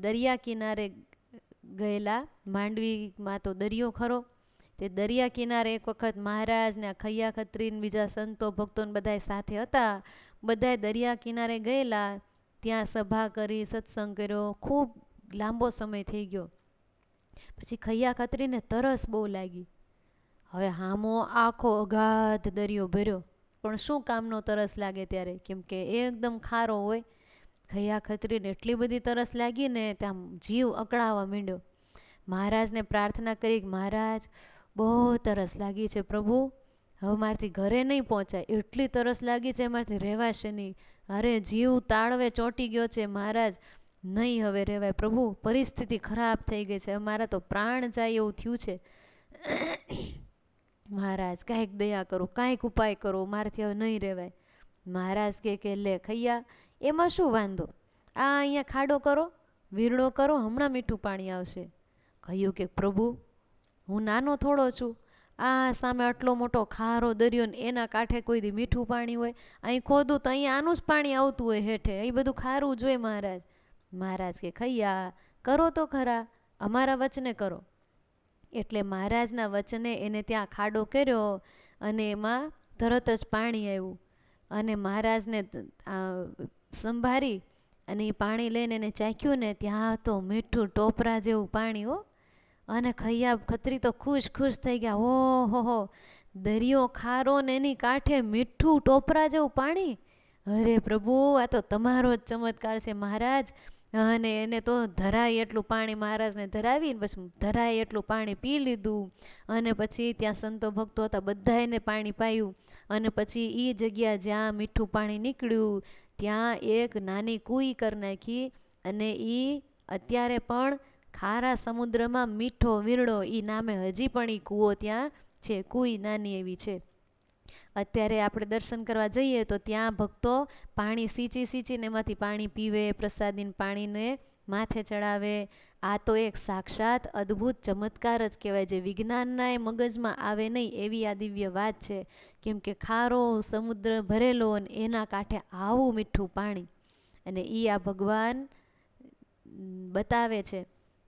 દરિયા કિનારે ગયેલા. માંડવીમાં તો દરિયો ખરો. તે દરિયા કિનારે એક વખત મહારાજને ખૈયા ખત્રીને બીજા સંતો ભક્તોને બધાય સાથે હતા. બધાય દરિયા કિનારે ગયેલા, ત્યાં સભા કરી, સત્સંગ કર્યો, ખૂબ લાંબો સમય થઈ ગયો. પછી ખૈયા ખત્રીને તરસ બહુ લાગી. હવે હામો આખો અગાધ દરિયો ભર્યો, પણ શું કામનો તરસ લાગે ત્યારે, કેમ કે એકદમ ખારો હોય. ખૈયા ખત્રીને એટલી બધી તરસ લાગી ને ત્યાં જીવ અકળાવા માંડ્યો. મહારાજને પ્રાર્થના કરી, મહારાજ બહુ તરસ લાગી છે પ્રભુ, હવે મારથી ઘરે નહીં પહોંચાય, એટલી તરસ લાગી છે, મારથી રહેવાશે નહીં. અરે જીવ તાળવે ચોંટી ગયો છે મહારાજ, નહીં હવે રહેવાય પ્રભુ, પરિસ્થિતિ ખરાબ થઈ ગઈ છે, અમારા તો પ્રાણ જાય એવું થયું છે. મહારાજ કાંઈક દયા કરો, કાંઈક ઉપાય કરો, મારાથી હવે નહીં રહેવાય. મહારાજ કે લે ખૈયા, એમાં શું વાંધો, આ અહીંયા ખાડો કરો, વીરડો કરો, હમણાં મીઠું પાણી આવશે. કહ્યું કે પ્રભુ, હું નાનો થોડો છું, આ સામે આટલો મોટો ખારો દરિયો ને એના કાંઠે કોઈ દી મીઠું પાણી હોય, અહીં ખોદું તો અહીંયા આનું જ પાણી આવતું હોય હેઠે, એ બધું ખારું જોઈએ મહારાજ. મહારાજ કે ખૈયા કરો તો ખરા, અમારા વચને કરો. એટલે મહારાજના વચને એને ત્યાં ખાડો કર્યો અને એમાં તરત જ પાણી આવ્યું. અને મહારાજને સંભાળી અને એ પાણી લઈને એને ચાખ્યું ને, ત્યાં તો મીઠું ટોપરા જેવું પાણી હો. અને ખૈયા ખત્રી તો ખુશ ખુશ થઈ ગયા, ઓહો હો, દરિયો ખારો ને એની કાંઠે મીઠું ટોપરા જેવું પાણી, અરે પ્રભુ આ તો તમારો જ ચમત્કાર છે મહારાજ. અને એને તો ધરાય એટલું પાણી મહારાજને ધરાવીને પછી ધરાય એટલું પાણી પી લીધું. અને પછી ત્યાં સંતો ભક્તો હતા બધા એને પાણી પાયું. અને પછી એ જગ્યા જ્યાં મીઠું પાણી નીકળ્યું ત્યાં એક નાની કૂઈ કરી નાખી. અને એ અત્યારે પણ ખારા સમુદ્રમાં મીઠો વીરડો એ નામે હજી પણ એ કૂવો ત્યાં છે, કૂઈ નાની એવી છે. અત્યારે આપણે દર્શન કરવા જઈએ તો ત્યાં ભક્તો પાણી સિંચી સિંચીને એમાંથી પાણી પીવે, પ્રસાદીને પાણીને માથે ચડાવે. આ તો એક સાક્ષાત અદ્ભુત ચમત્કાર જ કહેવાય, જે વિજ્ઞાનના એ મગજમાં આવે નહીં એવી આ દિવ્ય વાત છે. કેમ કે ખારો સમુદ્ર ભરેલો અને એના કાંઠે આવું મીઠું પાણી, અને એ આ ભગવાન બતાવે છે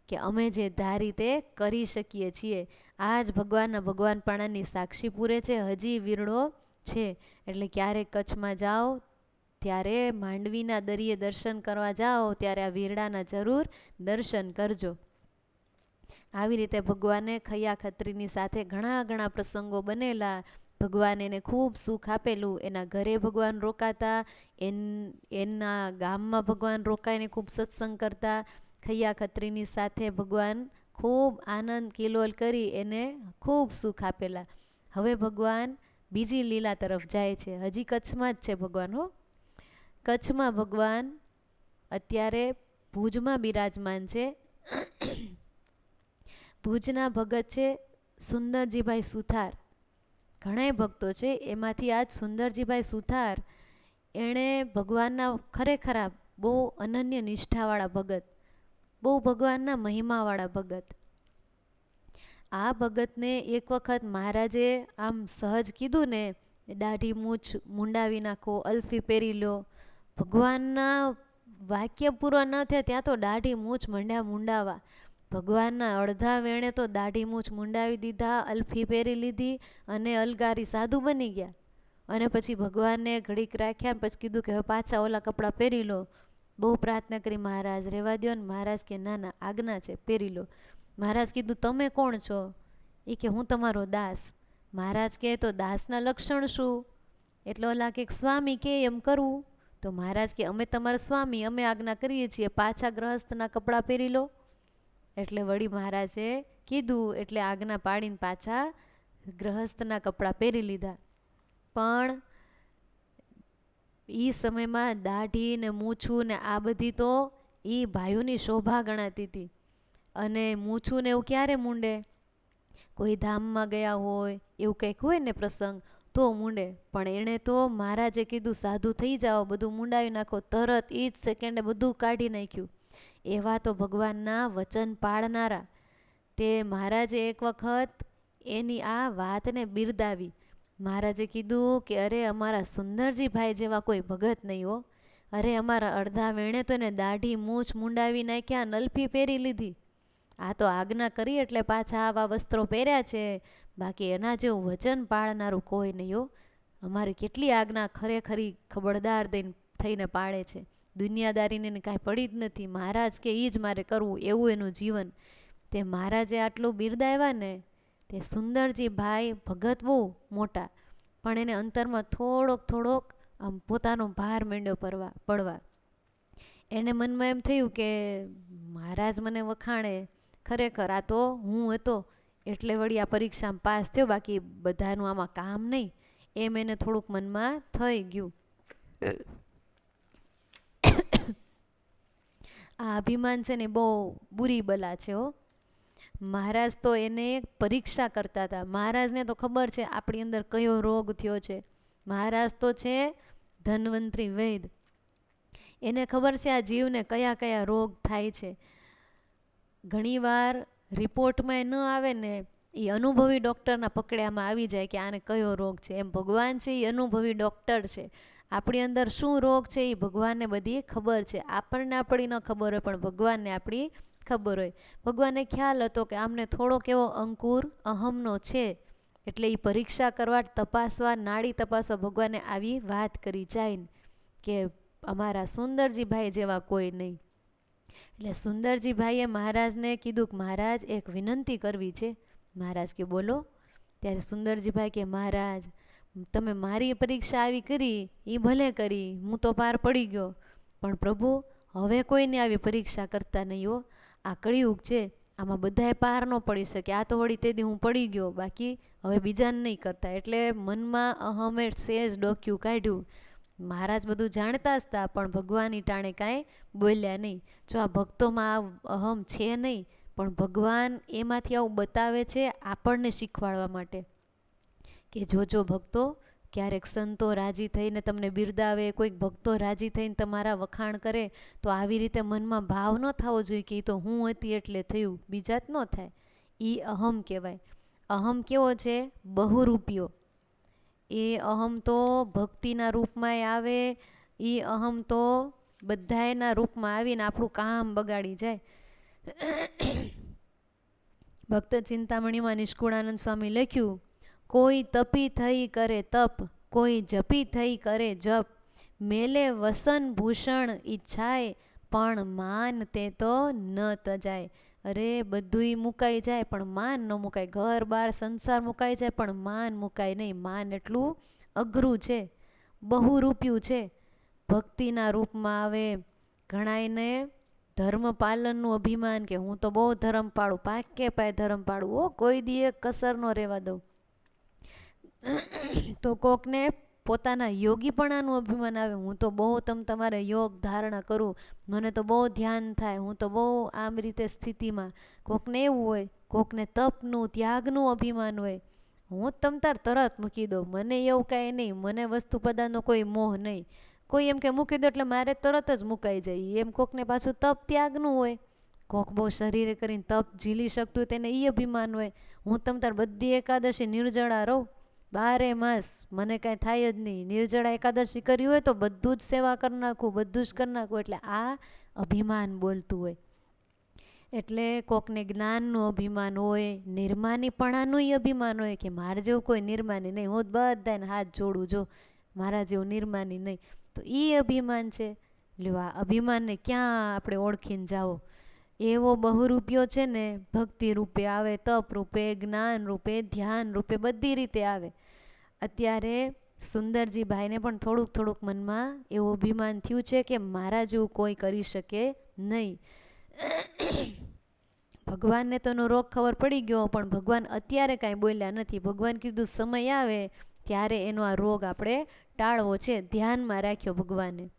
કે અમે જે ધારી તે કરી શકીએ છીએ. આ જ ભગવાનના ભગવાનપણાની સાક્ષી પૂરે છે. હજી વીરડો છે. એટલે ક્યારેક કચ્છમાં જાઓ ત્યારે માંડવીના દરિયે દર્શન કરવા જાઓ ત્યારે આ વીરડાના જરૂર દર્શન કરજો. આવી રીતે ભગવાને ખૈયા ખત્રીની સાથે ઘણા પ્રસંગો બનેલા. ભગવાન એને ખૂબ સુખ આપેલું. એના ઘરે ભગવાન રોકાતા, એના ગામમાં ભગવાન રોકાઈને ખૂબ સત્સંગ કરતા. ખૈયા ખત્રીની સાથે ભગવાન ખૂબ આનંદ કિલોલ કરી એને ખૂબ સુખ આપેલા. હવે ભગવાન બીજી લીલા તરફ જાય છે. હજી કચ્છમાં જ છે ભગવાન હો. કચ્છમાં ભગવાન અત્યારે ભુજમાં બિરાજમાન છે. ભુજના ભગત છે સુંદરજીભાઈ સુથાર. ઘણાય ભક્તો છે, એમાંથી આજ સુંદરજીભાઈ સુથાર, એણે ભગવાનના ખરેખર બહુ અનન્ય નિષ્ઠાવાળા ભગત, બહુ ભગવાનના મહિમાવાળા ભગત. આ ભગતને એક વખત મહારાજે આમ સહજ કીધું ને, દાઢી મૂછ મુંડાવી નાખો, અલ્ફી પહેરી લો. ભગવાનના વાક્ય પૂરા ન થયા ત્યાં તો દાઢી મૂછ મંડ્યા મુંડાવા. ભગવાનના અડધા વેણે તો દાઢી મૂછ મુંડાવી દીધા, અલ્ફી પહેરી લીધી અને અલગારી સાધુ બની ગયા. અને પછી ભગવાનને ઘડીક રાખ્યા, પછી કીધું કે હવે પાછા ઓલા કપડાં પહેરી લો. બહુ પ્રાર્થના કરી, મહારાજ રહેવા દો ને. મહારાજ કે ના ના, આજ્ઞા છે, પહેરી લો. મહારાજ કીધું તમે કોણ છો? એ કે હું તમારો દાસ. મહારાજ કહે તો દાસના લક્ષણ શું? એટલે ઓલા કે સ્વામી કે એમ કરવું. તો મહારાજ કે અમે તમારા સ્વામી, અમે આજ્ઞા કરીએ છીએ, પાછા ગ્રહસ્થના કપડાં પહેરી લો. એટલે વળી મહારાજે કીધું એટલે આજ્ઞા પાડીને પાછા ગ્રહસ્થના કપડાં પહેરી લીધા. પણ એ સમયમાં દાઢી ને મૂછું ને આ બધી તો એ ભાઈઓની શોભા ગણાતી હતી. અને મૂછું ને એવું ક્યારે મૂંડે? કોઈ ધામમાં ગયા હોય એવું કંઈક હોય ને પ્રસંગ તો મૂંડે. પણ એણે તો મહારાજે કીધું સાધુ થઈ જાઓ, બધું મૂંડાવી નાખો, તરત એ જ સેકન્ડે બધું કાઢી નાખ્યું. એવા તો ભગવાનના વચન પાળનારા. તે મહારાજે એક વખત એની આ વાતને બિરદાવી. મહારાજે કીધું કે અરે અમારા સુંદરજી ભાઈ જેવા કોઈ ભગત નહીં હો. અરે અમારા અડધા વેણે તો એને દાઢી મૂછ મુંડાવી નાખ્યા, નલફી પહેરી લીધી. આ તો આજ્ઞા કરી એટલે પાછા આવા વસ્ત્રો પહેર્યા છે, બાકી એના જેવું વચન પાળનારું કોઈ નહીં હો. અમારી કેટલી આજ્ઞા ખરેખરી ખબરદાર થઈને પાળે છે. દુનિયાદારીને કાંઈ પડી જ નથી. મહારાજ કે એ જ મારે કરવું, એવું એનું જીવન. તે મહારાજે આટલું બિરદાવ્યા ને, તે સુંદરજી ભાઈ ભગત બહુ મોટા, પણ એને અંતરમાં થોડોક આમ પોતાનો ભાર માંડ્યો પડવા. એને મનમાં એમ થયું કે મહારાજ મને વખાણે, ખરેખર આ તો હું હતો એટલે વળી આ પરીક્ષામાં પાસ થયો, બાકી બધાનું આમાં કામ નહીં, એમ એને થોડુંક મનમાં થઈ ગયું. આ અભિમાન છે ને બહુ બુરી બલા છે હો. મહારાજ તો એને પરીક્ષા કરતા હતા. મહારાજને તો ખબર છે આપણી અંદર કયો રોગ થયો છે. મહારાજ તો છે ધન્વંતરી વૈદ. એને ખબર છે આ જીવને કયા કયા રોગ થાય છે. ઘણીવાર રિપોર્ટમાં ન આવે ને, એ અનુભવી ડૉક્ટરના પકડ્યામાં આવી જાય કે આને કયો રોગ છે. એમ ભગવાન છે એ અનુભવી ડૉક્ટર છે. આપણી અંદર શું રોગ છે એ ભગવાનને બધી ખબર છે. આપણને આપણી ન ખબર હોય, પણ ભગવાનને આપણી ખબર હોય. ભગવાનને ખ્યાલ હતો કે આમને થોડોક એવો અંકુર અહમનો છે, એટલે એ પરીક્ષા કરવા, તપાસવા, નાડી તપાસવા ભગવાને આવી વાત કરી જાય કે અમારા સુંદરજી ભાઈ જેવા કોઈ નહીં. એટલે સુંદરજી ભાઈએ મહારાજને કીધું કે મહારાજ એક વિનંતી કરવી છે. મહારાજ કે બોલો. ત્યારે સુંદરજી ભાઈ કે મહારાજ તમે મારી પરીક્ષા આવી કરી એ ભલે કરી, હું તો પાર પડી ગયો, પણ પ્રભુ હવે કોઈને આવી પરીક્ષા કરતા નહીં હો. આ કળિયુગ છે, આમાં બધાએ પાર ન પડી શકે. આ તો વળી તેથી હું પડી ગયો, બાકી હવે બીજાને નહીં કરતા. એટલે મનમાં અહમે સેજ ડોક્યું કાઢ્યું. મહારાજ બધું જાણતા જ હતા, પણ ભગવાનની ટાણે કાંઈ બોલ્યા નહીં. જો આ ભક્તોમાં આ અહમ છે નહીં, પણ ભગવાન એમાંથી આવું બતાવે છે આપણને શીખવાડવા માટે કે જોજો ભક્તો, ક્યારેક સંતો રાજી થઈને તમને બિરદાવે, કોઈક ભક્તો રાજી થઈને તમારા વખાણ કરે, તો આવી રીતે મનમાં ભાવ ન થવો જોઈએ કે એ તો હું હતી એટલે થયું, બીજા જ ન થાય. એ અહમ કહેવાય. અહમ કેવો છે? બહુરૂપિયો. એ અહમ તો ભક્તિના રૂપમાંય આવે, એ અહમ તો બધાયના રૂપમાં આવીને આપણું કામ બગાડી જાય. ભક્ત ચિંતામણીમાં નિષ્કુળાનંદ સ્વામી લખ્યું, કોઈ તપી થઈ કરે તપ, કોઈ જપી થઈ કરે જપ, મેલે વસન ભૂષણ ઈચ્છાય, પણ માન તે તો ન તજાય. અરે બધુંય મુકાઈ જાય પણ માન ન મુકાય. ઘર બાર સંસાર મુકાઈ જાય પણ માન મુકાય નહીં. માન એટલું અઘરું છે, બહુરૂપિયું છે. ભક્તિના રૂપમાં આવે. ઘણાયને ધર્મ પાલનનું અભિમાન કે હું તો બહુ ધર્મ પાળું, પાકે પાય ધર્મ પાળું હો, કોઈ દી એક કસર ન રહેવા દઉં. તો કોકને પોતાના યોગીપણાનું અભિમાન આવે, હું તો બહુ તમારે યોગ ધારણા કરું, મને તો બહુ ધ્યાન થાય, હું તો બહુ આમ રીતે સ્થિતિમાં. કોકને એવું હોય. કોકને તપનું, ત્યાગનું અભિમાન હોય, હું તાર તરત મૂકી દઉં, મને એવું કાંઈ નહીં, મને વસ્તુ પદાર્થનો કોઈ મોહ નહીં. કોઈ એમ કે મૂકી દો એટલે મારે તરત જ મુકાઈ જાય, એમ કોકને પાછું તપ ત્યાગનું હોય. કોક બહુ શરીરે કરીને તપ ઝીલી શકતું તેને એ અભિમાન હોય, હું તાર બધી એકાદશી નિર્જળા રહું, 12 માસ મને કાંઈ થાય જ નહીં, નિર્જળા એકાદશી કરી હોય તો બધું જ સેવા કરી નાખું, બધું જ કરી નાખું. એટલે આ અભિમાન બોલતું હોય. એટલે કોકને જ્ઞાનનું અભિમાન હોય, નિર્માનીપણાનું અભિમાન હોય કે મારે જેવું કોઈ નિર્માની નહીં, હું બધાને હાથ જોડું, જો મારા જેવું નિર્માની નહીં. તો એ અભિમાન છે. લ્યો આ અભિમાનને ક્યાં આપણે ઓળખીને જાઓ. એવો બહુરૂપિયો છે ને, ભક્તિ રૂપે આવે, તપ રૂપે, જ્ઞાન રૂપે, ધ્યાન રૂપે, બધી રીતે આવે. અત્યારે સુંદરજી ભાઈને પણ થોડુંક મનમાં એવું અભિમાન થયું છે કે મારા જેવું કોઈ કરી શકે નહીં. ભગવાનને તો એનો રોગ ખબર પડી ગયો, પણ ભગવાન અત્યારે કાંઈ બોલ્યા નથી. ભગવાન કીધું સમય આવે ત્યારે એનો આ રોગ આપણે ટાળવો છે, ધ્યાનમાં રાખ્યો ભગવાને.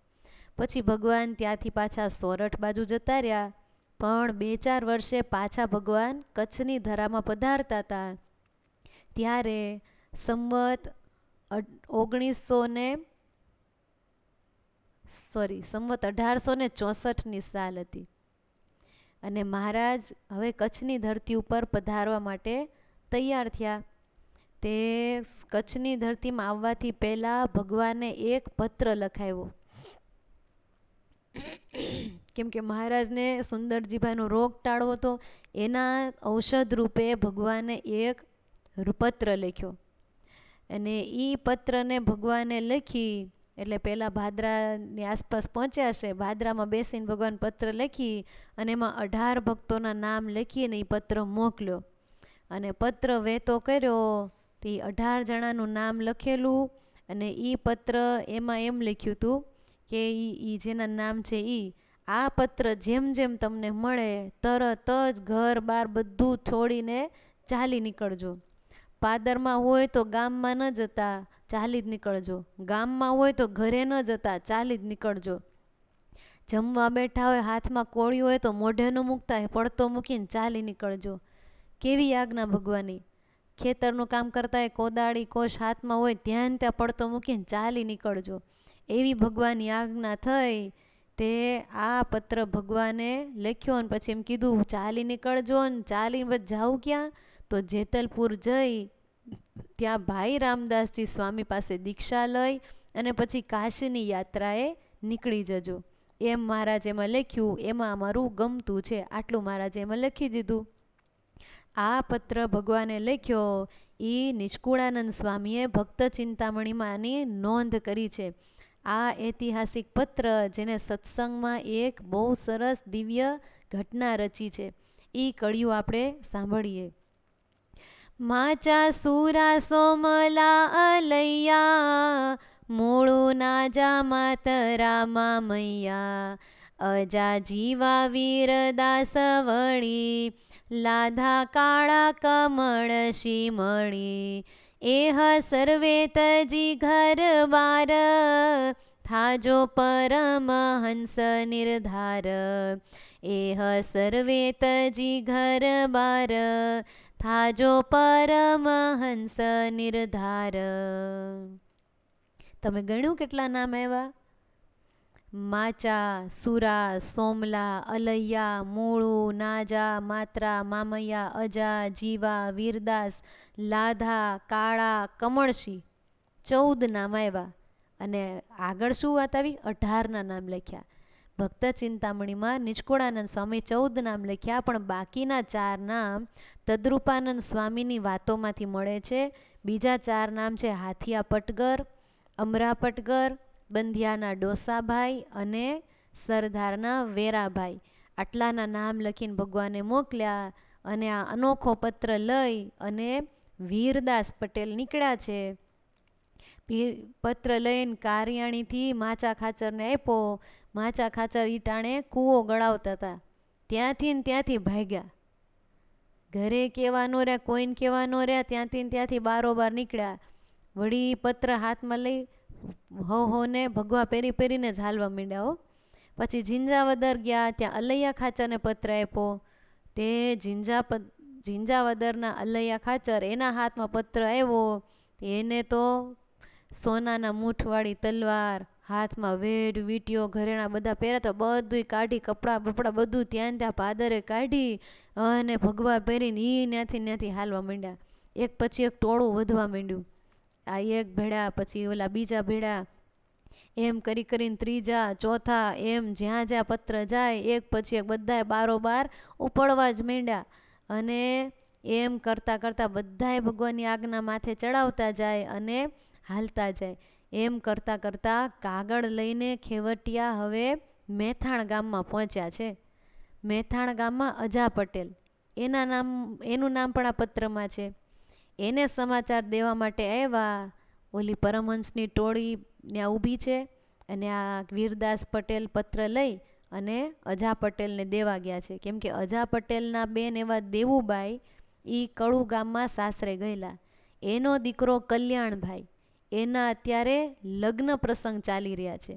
પછી ભગવાન ત્યાંથી પાછા સોરઠ બાજુ જતા રહ્યા. પણ 2-4 વર્ષે પાછા ભગવાન કચ્છની ધરામાં પધારતા હતા. ત્યારે સંવત 1864ની સાલ હતી. અને મહારાજ હવે કચ્છની ધરતી ઉપર પધારવા માટે તૈયાર થયા. તે કચ્છની ધરતીમાં આવવાથી પહેલાં ભગવાને એક પત્ર લખાવ્યો. કેમ કે મહારાજને સુંદરજીભાઈનો રોગ ટાળવો હતો, એના ઔષધ રૂપે ભગવાને એક પત્ર લખ્યો. અને એ પત્રને ભગવાને લખી એટલે પહેલાં ભાદરાની આસપાસ પહોંચ્યા છે. ભાદરામાં બેસીને ભગવાન પત્ર લખી અને એમાં 18 ભક્તોના નામ લખીને એ પત્ર મોકલ્યો. અને પત્ર વહેતો કર્યો તે 18 જણાનું નામ લખેલું. અને એ પત્ર એમાં એમ લખ્યું હતું કે એ જેના નામ છે આ પત્ર જેમ જેમ તમને મળે તરત જ ઘર બાર બધું છોડીને ચાલી નીકળજો. પાદરમાં હોય તો ગામમાં ન જતા ચાલી જ નીકળજો. ગામમાં હોય તો ઘરે ન જતા ચાલી જ નીકળજો. જમવા બેઠા હોય હાથમાં કોળી હોય તો મોઢે ન મૂકતા પડતો મૂકીને ચાલી નીકળજો. કેવી આજ્ઞા ભગવાનની! ખેતરનું કામ કરતા હોય કોદાળી કોશ હાથમાં હોય ત્યાં ત્યાં પડતો મૂકીને ચાલી નીકળજો. એવી ભગવાનની આજ્ઞા થઈ. તે આ પત્ર ભગવાને લખ્યો અને પછી એમ કીધું ચાલી નીકળજો. ને ચાલીને જાઉં ક્યાં? તો જેતલપુર જઈ ત્યાં ભાઈ રામદાસજી સ્વામી પાસે દીક્ષા લઈ અને પછી કાશીની યાત્રાએ નીકળી જજો. એમ મહારાજ એમાં લખ્યું. એમાં અમારું ગમતું છે. આટલું મહારાજે એમાં લખી દીધું. આ પત્ર ભગવાને લખ્યો એ નિષ્કુળાનંદ સ્વામીએ ભક્ત ચિંતામણીમાં આની નોંધ કરી છે. આ ઐતિહાસિક પત્ર જેને સત્સંગમાં એક બહુ સરસ દિવ્ય ઘટના રચી છે એ કળિયું આપણે સાંભળીએ. માચા સુરા સોમલા અલૈયા મૂળું નાજા માતરા મામૈયા અજા જીવા વીરદાસ વળી લાધા કાળા કમળ શીમળી એહ સર્વે તજી ઘર બાર થાજો પરમહંસ નિર્ધાર એહ સર્વે તજી ઘર બાર થાજો પરમહંસ નિર્ધાર. તમે ગણ્યું કેટલા નામ આવ્યા? માચા, સુરા, સોમલા, અલૈયા, મૂળું, નાજા, માત્રા, મામૈયા, અજા, જીવા, વીરદાસ, લાધા, કાળા, કમળશી 14 નામ આવ્યા. અને આગળ શું વાત આવી? 18ના નામ લખ્યા. ભક્ત ચિંતામણીમાં નિષ્કુળાનંદ સ્વામી 14 નામ લખ્યા, પણ બાકીના 4 નામ તદ્રુપાનંદ સ્વામીની વાતોમાંથી મળે છે. બીજા 4 નામ છે હાથિયા પટગર, અમરા પટગર, બંધિયાના ડોસાભાઈ અને સરદારના વેરાભાઈ. આટલાના નામ લખીને ભગવાને મોકલ્યા. અને આ અનોખો પત્ર લઈ અને વીરદાસ પટેલ નીકળ્યા છે. પત્ર લઈને કારિયાણીથી માચા ખાચરને આપ્યો. માચા ખાચર ઈટાણે કૂવો ગળાવતા હતા. ત્યાંથી ભાગ્યા. ઘરે કહેવા ન રહ્યા, કોઈને કહેવા ન રહ્યા. ત્યાંથી બારોબાર નીકળ્યા. વળી પત્ર હાથમાં લઈ હોને ભગવા પહેરીને જ હાલવા માંડ્યા. પછી ઝીંઝાવદર ગયા. ત્યાં અલૈયા ખાચરને પત્ર આપ્યો. તે ઝીંઝાવદરના અલૈયા ખાચર એના હાથમાં પત્ર આવ્યો. એને તો સોનાના મૂઠવાળી તલવાર, હાથમાં વેઢ વીંટીઓ ઘરેણા બધા પહેર્યા. બધું કાઢી કપડાં બપડા બધું ત્યાં પાદરે કાઢી અને ભગવા પહેરીને ત્યાંથી હાલવા માંડ્યા. એક પછી એક ટોળું વધવા માંડ્યું. આ એક ભેડા પછી ઓલા બીજા ભેડા, એમ કરીને ત્રીજા ચોથા, એમ જ્યાં જ્યાં પત્ર જાય એક પછી એક બધાએ બારોબાર ઉપડવા જ માંડ્યા. અને એમ કરતાં બધાએ ભગવાનની આજ્ઞા માથે ચડાવતા જાય અને હાલતા જાય. એમ કરતાં કાગળ લઈને ખેવટિયા હવે મેથાણ ગામમાં પહોંચ્યા છે. મેથાણ ગામમાં અજા પટેલ એનું નામ પણ આ પત્રમાં છે. એને સમાચાર દેવા માટે આવ્યા. ઓલી પરમહંસની ટોળી ત્યાં ઊભી છે અને આ વીરદાસ પટેલ પત્ર લઈ અને અજા પટેલને દેવા ગયા છે. કેમ કે અજા પટેલના બેન એવા દેવુબાઈ એ કળુ ગામમાં સાસરે ગયેલા. એનો દીકરો કલ્યાણભાઈ, એના અત્યારે લગ્ન પ્રસંગ ચાલી રહ્યા છે.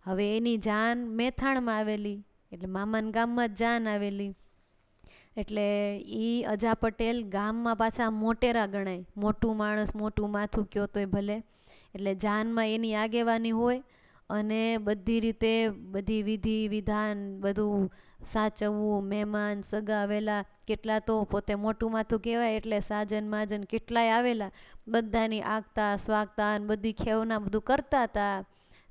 હવે એની જાન મેથાણમાં આવેલી, એટલે મામાના ગામમાં જ જાન આવેલી. એટલે એ અજા પટેલ ગામમાં પાછા મોટેરા ગણાય. મોટું માણસ, મોટું માથું કયો તોય ભલે. એટલે જાનમાં એની આગેવાની હોય અને બધી રીતે બધી વિધિ વિધાન બધું સાચવવું. મહેમાન સગાવેલા કેટલા તો પોતે મોટું માથું કહેવાય એટલે સાજન માજન કેટલાય આવેલા, બધાની આગતા સ્વાગતા ને બધી ખેવના બધું કરતા હતા.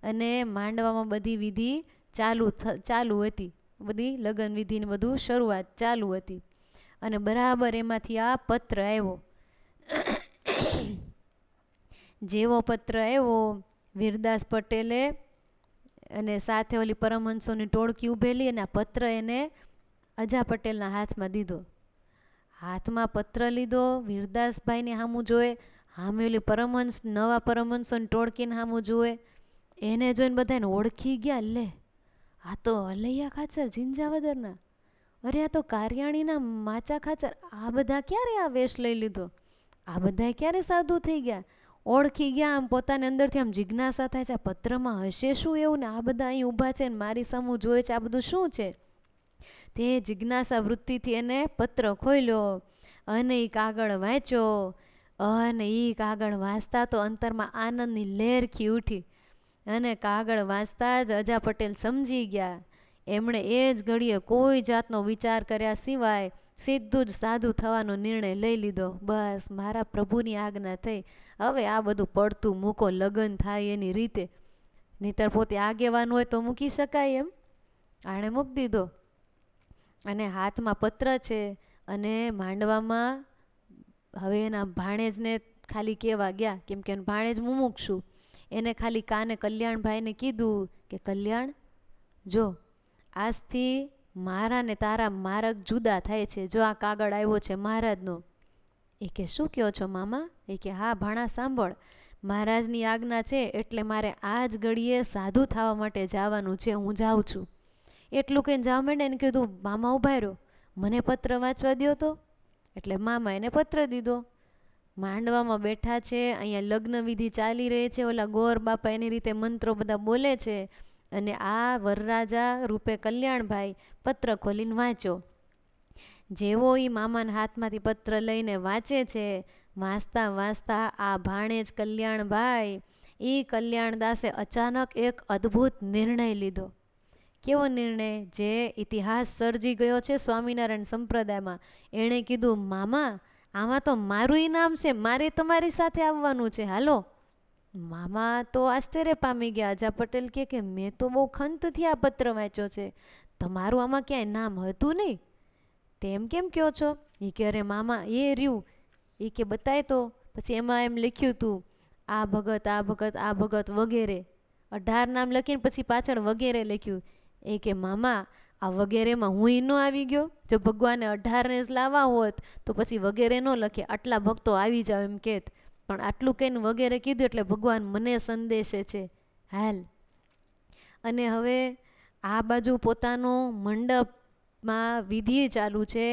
અને માંડવામાં બધી વિધિ ચાલુ હતી, બધી લગ્ન વિધિની બધું શરૂઆત ચાલુ હતી. અને બરાબર એમાંથી આ પત્ર આવ્યો. જેવો પત્ર આવ્યો, વીરદાસ પટેલે અને સાથે ઓલી પરમહંસોની ટોળકી ઊભેલી અને આ પત્ર એને અજા પટેલના હાથમાં દીધો. હાથમાં પત્ર લીધો, વીરદાસભાઈને સામું જોવે, સામે ઓલી પરમહંસ નવા પરમહંસોની ટોળકીને સામું જોવે. એને જોઈને બધાને ઓળખી ગયા, લે આ તો અલૈયા ખાચર ઝીંઝાવદરના, અરે આ તો કારિયાણીના માચા ખાચર, આ બધા ક્યારે આ વેશ લઈ લીધો, આ બધા ક્યારે સાધુ થઈ ગયા. ઓળખી ગયા. આમ પોતાને અંદરથી આમ જિજ્ઞાસા થાય છે, આ પત્રમાં હશે શું એવું ને આ બધા અહીં ઊભા છે ને મારી સામું જોવે છે, આ બધું શું છે. તે જિજ્ઞાસા વૃત્તિથી એને પત્ર ખોલ્યો અને એ કાગળ વાંચ્યો. અને એ કાગળ વાંચતા તો અંતરમાં આનંદની લહેર ખી ઉઠી. અને કાગળ વાંચતા જ અજા પટેલ સમજી ગયા. એમણે એ જ ઘડીએ કોઈ જાતનો વિચાર કર્યા સિવાય સીધું જ સાધુ થવાનો નિર્ણય લઈ લીધો. બસ મારા પ્રભુની આજ્ઞા થઈ, હવે આ બધું પડતું મૂકો, લગ્ન થાય એની રીતે. નહીતર પોતે આગેવાન હોય તો મૂકી શકાય એમ. આણે મૂકી દીધો. અને હાથમાં પત્ર છે અને માંડવામાં હવે એના ભાણેજને ખાલી કહેવા ગયા, કેમ કે ભાણેજ મુમુક્ષુ. એને ખાલી કાને કલ્યાણભાઈને કીધું કે કલ્યાણ જો આજથી મારા ને તારા માર્ગ જુદા થાય છે, જો આ કાગળ આવ્યો છે મહારાજનો. એ કે શું કહો છો મામા? એ કે હા ભાણા સાંભળ, મહારાજની આજ્ઞા છે એટલે મારે આ જ ઘડીએ સાધુ થવા માટે જવાનું છે, હું જાઉં છું. એટલું કહીને જવા માંડે ને કીધું મામા ઉભા રહ્યો, મને પત્ર વાંચવા દ્યો તો. એટલે મામા એને પત્ર દીધો. માંડવામાં બેઠા છે, અહીંયા લગ્ન વિધિ ચાલી રહી છે, ઓલા ગોર બાપા એની રીતે મંત્રો બધા બોલે છે. અને આ વરરાજા રૂપે કલ્યાણભાઈ પત્ર ખોલીને વાંચ્યો. જેવો એ મામાના હાથમાંથી પત્ર લઈને વાંચે છે, વાંચતા વાંચતા આ ભાણેજ કલ્યાણભાઈ એ કલ્યાણદાસે અચાનક એક અદ્ભુત નિર્ણય લીધો. કેવો નિર્ણય? જે ઇતિહાસ સર્જી ગયો છે સ્વામિનારાયણ સંપ્રદાયમાં. એણે કીધું મામા આમાં તો મારું ઇનામ છે, મારે તમારી સાથે આવવાનું છે, હાલો. મામા તો આશ્ચર્ય પામી ગયા. અજા પટેલ કે મેં તો બહુ ખંતથી આ પત્ર વાંચ્યો છે, તમારું આમાં ક્યાંય નામ હતું નહીં, તેમ કેમ કહો છો? એ કે અરે મામા એ રહ્યું, એ કે બતાય તો. પછી એમાં એમ લખ્યું હતું આ ભગત આ ભગત આ ભગત વગેરે, 18 નામ લખીને પછી પાછળ વગેરે લખ્યું. એ કે મામા આ વગેરેમાં હું ન આવી ગયો, જો ભગવાને 18 જ લાવવા હોત તો પછી વગેરે ન લખે, આટલા ભક્તો આવી જાવ એમ કહેત. પણ આટલું કહીને વગેરે કીધું એટલે ભગવાન મને સંદેશે છે, હાલ. અને હવે આ બાજુ પોતાનો મંડપમાં વિધિ ચાલુ છે,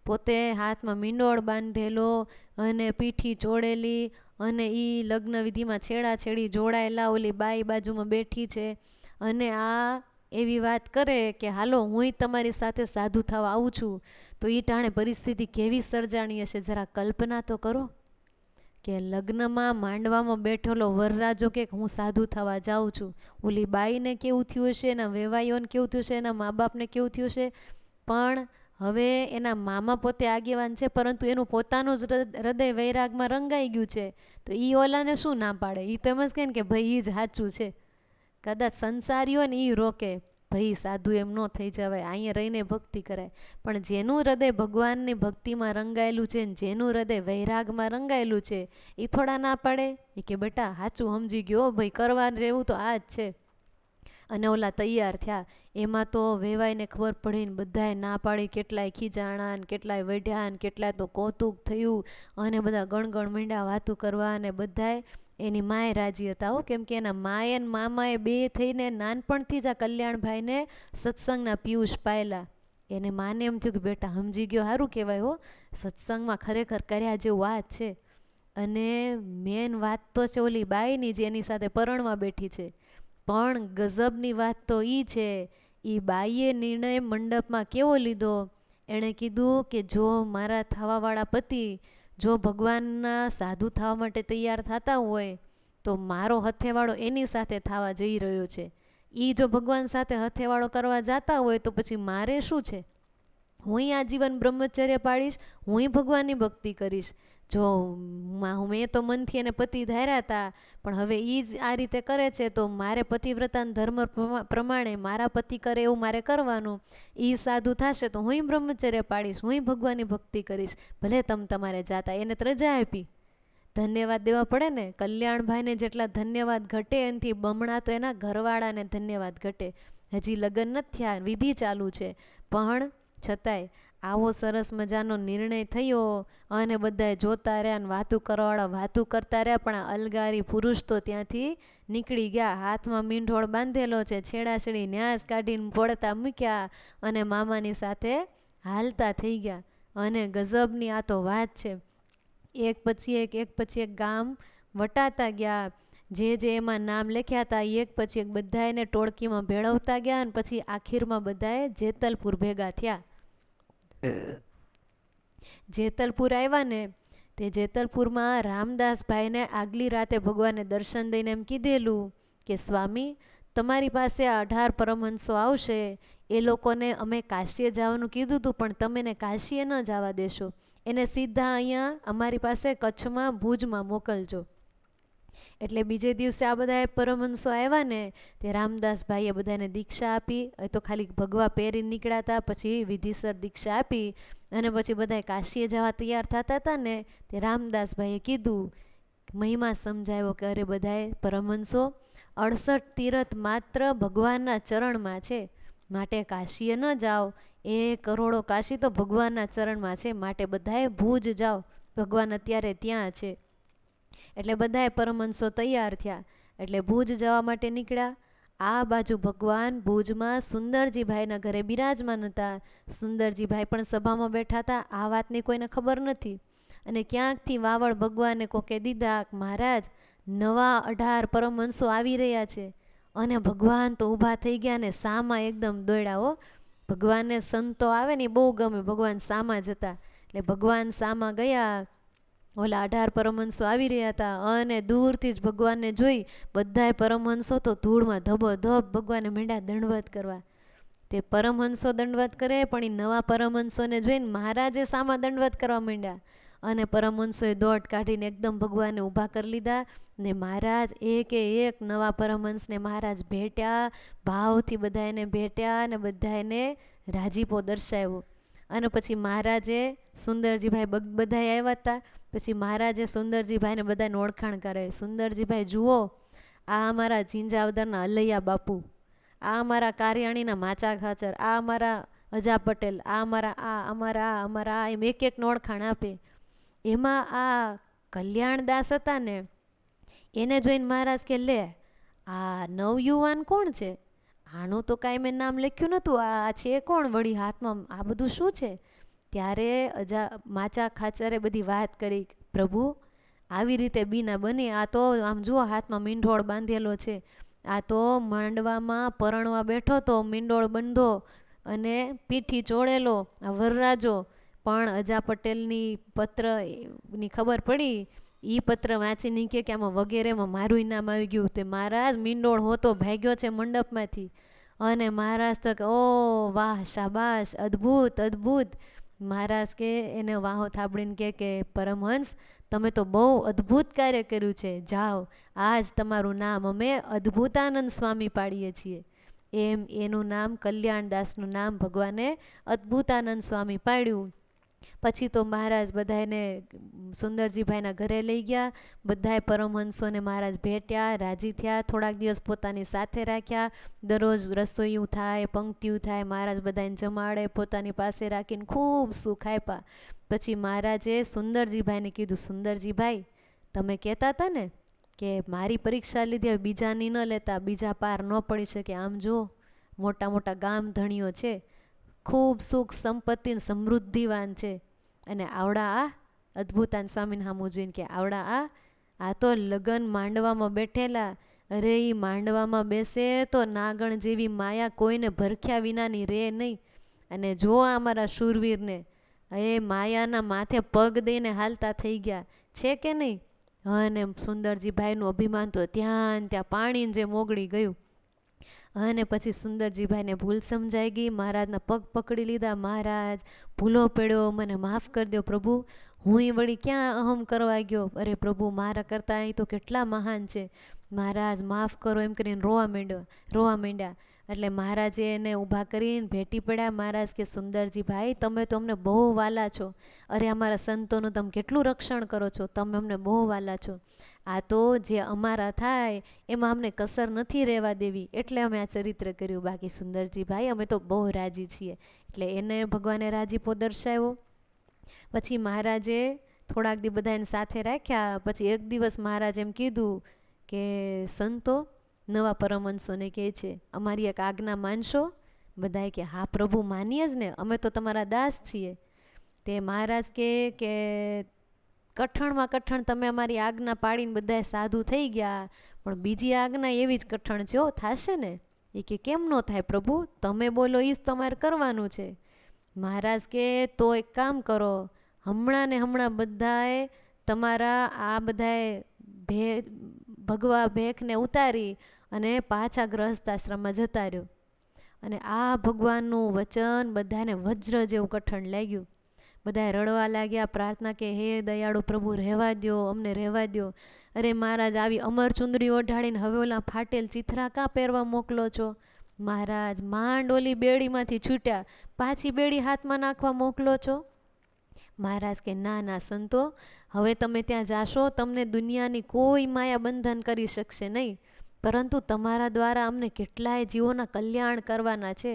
પોતે હાથમાં મીંડોળ બાંધેલો અને પીઠી ચોળેલી અને એ લગ્ન વિધિમાં છેડાછેડી જોડાયેલા ઓલી બાઈ બાજુમાં બેઠી છે. અને આ એવી વાત કરે કે હાલો હું તમારી સાથે સાધુ થવા આવું છું. તો એ ટાણે પરિસ્થિતિ કેવી સર્જાણી હશે, જરા કલ્પના તો કરો. કે લગ્નમાં માંડવામાં બેઠેલો વરરાજો કે હું સાધુ થવા જાઉં છું, ઓલી બાઈને કેવું થયું હશે, એના વેવાઈઓને કેવું થયું છે, એના મા બાપને કેવું થયું છે. પણ હવે એના મામા પોતે આગેવાન છે, પરંતુ એનું પોતાનું જ હૃદય વૈરાગમાં રંગાઈ ગયું છે. તો એ ઓલાને શું ના પાડે? એ તો એમ જ કહે ને કે ભાઈ એ જ સાચું છે. કદાચ સંસારી હોય ને એ રોકે, ભાઈ સાધુ એમ ન થઈ જવાય, અહીંયા રહીને ભક્તિ કરાય. પણ જેનું હૃદય ભગવાનની ભક્તિમાં રંગાયેલું છે, જેનું હૃદય વૈરાગમાં રંગાયેલું છે, એ થોડા ના પાડે? એ કે બેટા સાચું સમજી ગયો ભાઈ, કરવા રહેવું તો આ જ છે. અને ઓલા તૈયાર થયા. એમાં તો વેવાઈને ખબર પડીને બધાએ ના પાડી, કેટલાય ખીજાણા ને કેટલાય વઢ્યા ને કેટલાય તો કૌતુક થયું અને બધા ગણગણ મીંડા વાતું કરવા. અને બધાએ એની માએ રાજી હતા હો, કેમ કે એના માએ ને મામાએ બે થઈને નાનપણથી જ આ કલ્યાણભાઈને સત્સંગના પિયુષ પાયેલા. એને માને એમ થયું કે બેટા સમજી ગયો, સારું કહેવાય હો, સત્સંગમાં ખરેખર કર્યા જેવું વાત છે. અને મેન વાત તો છે ઓલી બાઈની જે એની સાથે પરણવા બેઠી છે. પણ ગજબની વાત તો એ છે, એ બાઈએ નિર્ણય મંડપમાં કેવો લીધો. એણે કીધું કે જો મારા થવાવાળા પતિ જો ભગવાનના સાધુ થવા માટે તૈયાર થતા હોય તો મારો હથેવાળો એની સાથે થવા જઈ રહ્યો છે. એ જો ભગવાન સાથે હથેવાળો કરવા જતા હોય તો પછી મારે શું છે? હું આજીવન બ્રહ્મચર્ય પાડીશ, હું ભગવાનની ભક્તિ કરીશ. જો મેં તો મનથી એને પતિ ધાર્યા હતા, પણ હવે એ જ આ રીતે કરે છે તો મારે પતિવ્રતાના ધર્મ પ્રમાણે મારા પતિ કરે એવું મારે કરવાનું. એ સાધુ થશે તો હું બ્રહ્મચર્ય પાડીશ, હું ભગવાનની ભક્તિ કરીશ. ભલે તમારે જાતા. એને રજા આપી, ધન્યવાદ દેવા પડે ને. કલ્યાણભાઈને જેટલા ધન્યવાદ ઘટે એનાથી બમણા તો એના ઘરવાળાને ધન્યવાદ ઘટે. હજી લગ્ન નથી થયા, વિધિ ચાલુ છે, પણ છતાંય આવો સરસ મજાનો નિર્ણય થયો અને બધાએ જોતા રહ્યા અને વાતું કરવાવાળા વાતું કરતા રહ્યા. પણ આ અલગારી પુરુષ તો ત્યાંથી નીકળી ગયા. હાથમાં મીંઢોળ બાંધેલો છે, છેડાછેડી ન્યાસ કાઢીને પડતા મૂક્યા અને મામાની સાથે હાલતા થઈ ગયા. અને ગજબની આ તો વાત છે. એક પછી એક ગામ વટાતા ગયા. જે એમાં નામ લખ્યા હતા એક પછી એક બધાને ટોળકીમાં ભેળવતા ગયા અને પછી આખીરમાં બધાએ જેતલપુર ભેગા થયા. જેતલપુર આવ્યા ને તે જેતલપુરમાં રામદાસભાઈને આગલી રાતે ભગવાને દર્શન દઈને એમ કીધેલું કે સ્વામી, તમારી પાસે 18 પરમહંસો આવશે, એ લોકોને અમે કાશીએ જવાનું કીધું હતું પણ તમે એને કાશીએ ન જવા દેશો, એને સીધા અહીંયા અમારી પાસે કચ્છમાં ભુજમાં મોકલજો. એટલે બીજે દિવસે આ બધા પરમહંસો આવ્યા ને તે રામદાસભાઈએ બધાને દીક્ષા આપી. એ તો ખાલી ભગવા પહેરી નીકળ્યા હતા, પછી વિધિસર દીક્ષા આપી અને પછી બધા કાશીએ જવા તૈયાર થતા હતા ને તે રામદાસભાઈએ કીધું, મહિમા સમજાવ્યો કે અરે બધાએ પરમહંસો 68 તીરથ માત્ર ભગવાનના ચરણમાં છે, માટે કાશીએ ન જાઓ. 1 કરોડો કાશી તો ભગવાનના ચરણમાં છે, માટે બધાએ ભુજ જાઓ, ભગવાન અત્યારે ત્યાં છે. એટલે બધાએ પરમહંસો તૈયાર થયા એટલે ભુજ જવા માટે નીકળ્યા. આ બાજુ ભગવાન ભુજમાં સુંદરજીભાઈના ઘરે બિરાજમાન હતા. સુંદરજીભાઈ પણ સભામાં બેઠા હતા. આ વાતની કોઈને ખબર નથી. અને ક્યાંકથી વાવડ ભગવાને કોકે દીધા, મહારાજ નવા 18 પરમહંસો આવી રહ્યા છે. અને ભગવાન તો ઊભા થઈ ગયા ને સામા એકદમ દોડ્યા. હો, ભગવાનને સંતો આવે ને બહુ ગમે, ભગવાન સામા જ હતા. એટલે ભગવાન સામા ગયા. ઓલા 18 પરમહંસો આવી રહ્યા હતા અને દૂરથી જ ભગવાનને જોઈ બધાય પરમહંસો તો ધૂળમાં ધબોધબ ભગવાનને માંડ્યા દંડવત કરવા. તે પરમહંસો દંડવત કરે પણ એ નવા પરમહંસોને જોઈને મહારાજે સામા દંડવત કરવા માંડ્યા. અને પરમહંસોએ દોટ કાઢીને એકદમ ભગવાનને ઊભા કરી લીધા ને મહારાજ એક નવા પરમહંસને મહારાજ ભેટ્યા, ભાવથી બધાને ભેટ્યા અને બધાને રાજીપો દર્શાવ્યો. અને પછી મહારાજે સુંદરજીભાઈ બધાએ આવ્યા હતા. પછી મહારાજે સુંદરજીભાઈને બધાને ઓળખાણ કરે. સુંદરજીભાઈ જુઓ, આ અમારા ઝીંઝાવદરના અલૈયા બાપુ, આ અમારા કારિયાણીના માચા ખાચર, આ અમારા અજા પટેલ, આ અમારા એમ એકને ઓળખાણ આપે. એમાં આ કલ્યાણદાસ હતા ને એને જોઈને મહારાજ કે લે આ નવયુવાન કોણ છે? આનું તો કાંઈ મેં નામ લખ્યું નહોતું, આ છે કોણ વળી હાથમાં, આ બધું શું છે? ત્યારે માચા ખાચરે બધી વાત કરી, પ્રભુ આવી રીતે બીના બની, આ તો આમ જુઓ હાથમાં મીંઢોળ બાંધેલો છે, આ તો માંડવામાં પરણવા બેઠો તો મીંડોળ બંધો અને પીઠી ચોળેલો આ વરરાજો. પણ અજા પટેલની પત્રની ખબર પડી, એ પત્ર વાંચીને કે આમાં વગેરેમાં મારું નામ આવી ગયું. તે મહારાજ મીંડોળ હોતો ભાગ્યો છે મંડપમાંથી. અને મહારાજ તો ઓ વાહ શાબાશ, અદ્ભુત અદ્ભુત. મહારાજ કે એને વાહો થાબડીને કે પરમહંસ તમે તો બહુ અદ્ભુત કાર્ય કર્યું છે, જાઓ આજ તમારું નામ અમે અદ્ભુતાનંદ સ્વામી પાડીએ છીએ. એમ એનું નામ કલ્યાણદાસનું નામ ભગવાને અદ્ભુતાનંદ સ્વામી પાડ્યું. પછી તો મહારાજ બધાને સુંદરજીભાઈના ઘરે લઈ ગયા. બધાએ પરમહંસોને મહારાજ ભેટ્યા, રાજી થયા, થોડાક દિવસ પોતાની સાથે રાખ્યા. દરરોજ રસોઈયું થાય, પંક્તિયું થાય, મહારાજ બધાને જમાડે, પોતાની પાસે રાખીને ખૂબ સુખ આપ્યા. પછી મહારાજે સુંદરજીભાઈને કીધું, સુંદરજીભાઈ તમે કહેતા હતા ને કે મારી પરીક્ષા લીધી, હવે બીજાની ન લેતા, બીજા પાર ન પડી શકે. આમ જો મોટા મોટા ગામ ધણીઓ છે, ખૂબ સુખ સંપત્તિ સમૃદ્ધિવાન છે, અને આવડા આ અદ્ભુતાન સ્વામીને સામું જોઈને કે આવડા આ તો લગન માંડવામાં બેઠેલા. અરે એ માંડવામાં બેસે તો નાગણ જેવી માયા કોઈને ભરખ્યા વિનાની રે નહીં. અને જો અમારા શૂરવીરને એ માયાના માથે પગ દઈને હાલતા થઈ ગયા છે કે નહીં. અને સુંદરજીભાઈનું અભિમાન તો ત્યાં પાણીને જેમ ઓગળી ગયું. અને પછી સુંદરજીભાઈને ભૂલ સમજાઈ ગઈ. મહારાજના પગ પકડી લીધા. મહારાજ, ભૂલો પડ્યો, મને માફ કરી દો પ્રભુ, હું વળી ક્યાં અહમ કરવા ગયો? અરે પ્રભુ, મારા કરતાં અહીં તો કેટલા મહાન છે, મહારાજ માફ કરો, એમ કરીને રોવા માંડ્યા. એટલે મહારાજે એને ઊભા કરીને ભેટી પડ્યા. મહારાજ કે, સુંદરજીભાઈ, તમે તો અમને બહુ વાલા છો. અરે અમારા સંતોનું તમે કેટલું રક્ષણ કરો છો, તમે અમને બહુ વાલા છો. આ તો જે અમારા થાય એમાં અમને કસર નથી રહેવા દેવી, એટલે અમે આ ચરિત્ર કર્યું. બાકી સુંદરજીભાઈ, અમે તો બહુ રાજી છીએ. એટલે એને ભગવાને રાજીપો દર્શાવ્યો. પછી મહારાજે થોડાક દી બધાને સાથે રાખ્યા. પછી એક દિવસ મહારાજ એમ કીધું કે સંતો નવા પરમહંસોને કહે છે, અમારી એક આજ્ઞા માનશો? બધાએ કે હા પ્રભુ, માનીએ જ ને, અમે તો તમારા દાસ છીએ. તે મહારાજ કે કઠણમાં કઠણ તમે અમારી આજ્ઞા પાડીને બધાએ સાધુ થઈ ગયા, પણ બીજી આજ્ઞા એવી જ કઠણ છે, થશે ને? એ કે કેમ ન થાય પ્રભુ, તમે બોલો એ જ તમારે કરવાનું છે. મહારાજ કે તો એક કામ કરો, હમણાં ને હમણાં બધાએ તમારા આ બધાએ ભગવા ભેખને ઉતારી અને પાછા ગ્રહસ્થાશ્રમમાં જતા રહ્યો. અને આ ભગવાનનું વચન બધાને વજ્ર જેવું કઠણ લાગ્યું. બધાએ રડવા લાગ્યા, પ્રાર્થના કે હે દયાળુ પ્રભુ, રહેવા દો, અમને રહેવા દો. અરે મહારાજ, આવી અમર ચુંદડી ઓઢાડીને હવે ઓલા ફાટેલ ચિથરા કાં પહેરવા મોકલો છો? મહારાજ માંડ ઓલી બેડીમાંથી છૂટ્યા, પાછી બેડી હાથમાં નાખવા મોકલો છો? મહારાજ કે ના ના સંતો, હવે તમે ત્યાં જાશો, તમને દુનિયાની કોઈ માયા બંધન કરી શકશે નહીં, પરંતુ તમારા દ્વારા અમને કેટલાય જીવોના કલ્યાણ કરવાના છે.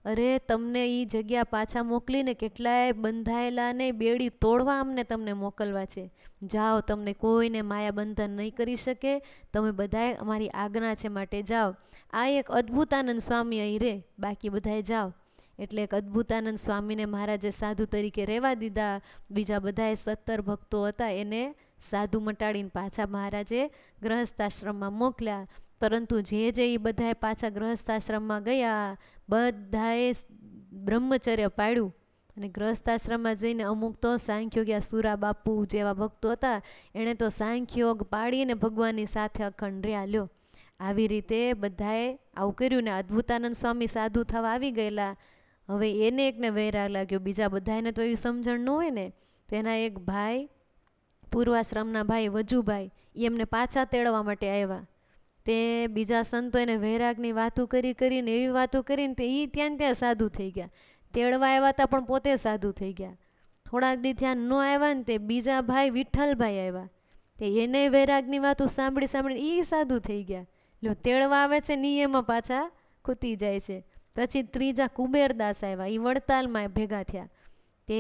અરે તમને એ જગ્યા પાછા મોકલીને કેટલાય બંધાયેલાને બેડી તોડવા અમને તમને મોકલવા છે. જાઓ, તમને કોઈને માયા બંધન નહીં કરી શકે, તમે બધાએ અમારી આજ્ઞા છે માટે જાઓ. આ એક અદ્ભુતાનંદ સ્વામી અહીં રે, બાકી બધાએ જાઓ. એટલે એક અદ્ભુતાનંદ સ્વામીને મહારાજે સાધુ તરીકે રહેવા દીધા. બીજા બધાએ 17 ભક્તો હતા એને સાધુ મટાડીને પાછા મહારાજે ગ્રહસ્થાશ્રમમાં મોકલ્યા. પરંતુ જે એ બધાએ પાછા ગ્રહસ્થાશ્રમમાં ગયા, બધાએ બ્રહ્મચર્ય પાડ્યું. અને ગ્રહસ્થાશ્રમમાં જઈને અમુક તો સાંખ્યોગ્યા સુરા બાપુ જેવા ભક્તો હતા, એણે તો સાંખ્યોગ પાડીને ભગવાનની સાથે અખંડ રહ્યા. લ્યો, આવી રીતે બધાએ આવું કર્યું. ને અદ્ભુતાનંદ સ્વામી સાધુ થવા આવી ગયેલા. હવે એને એકને વૈરાગ લાગ્યો, બીજા બધાને તો એવી સમજણ ન હોય ને. તો એના એક ભાઈ, પૂર્વાશ્રમના ભાઈ વજુભાઈ, એમને પાછા તેડવા માટે આવ્યા. તે બીજા સંતો એને વૈરાગની વાતો કરીને એવી વાતો કરીને તે એ ત્યાં સાધુ થઈ ગયા. તેડવા આવ્યા હતા પણ પોતે સાધુ થઈ ગયા. થોડાક દી ત્યાં ન આવ્યા ને તે બીજા ભાઈ વિઠ્ઠલભાઈ આવ્યા. તે એને વૈરાગની વાતો સાંભળીને એ સાધુ થઈ ગયા. લ્યો, તેડવા આવે છે ને એમાં પાછા ખૂતી જાય છે. પછી ત્રીજા કુબેરદાસ આવ્યા, એ વડતાલમાં ભેગા થયા. તે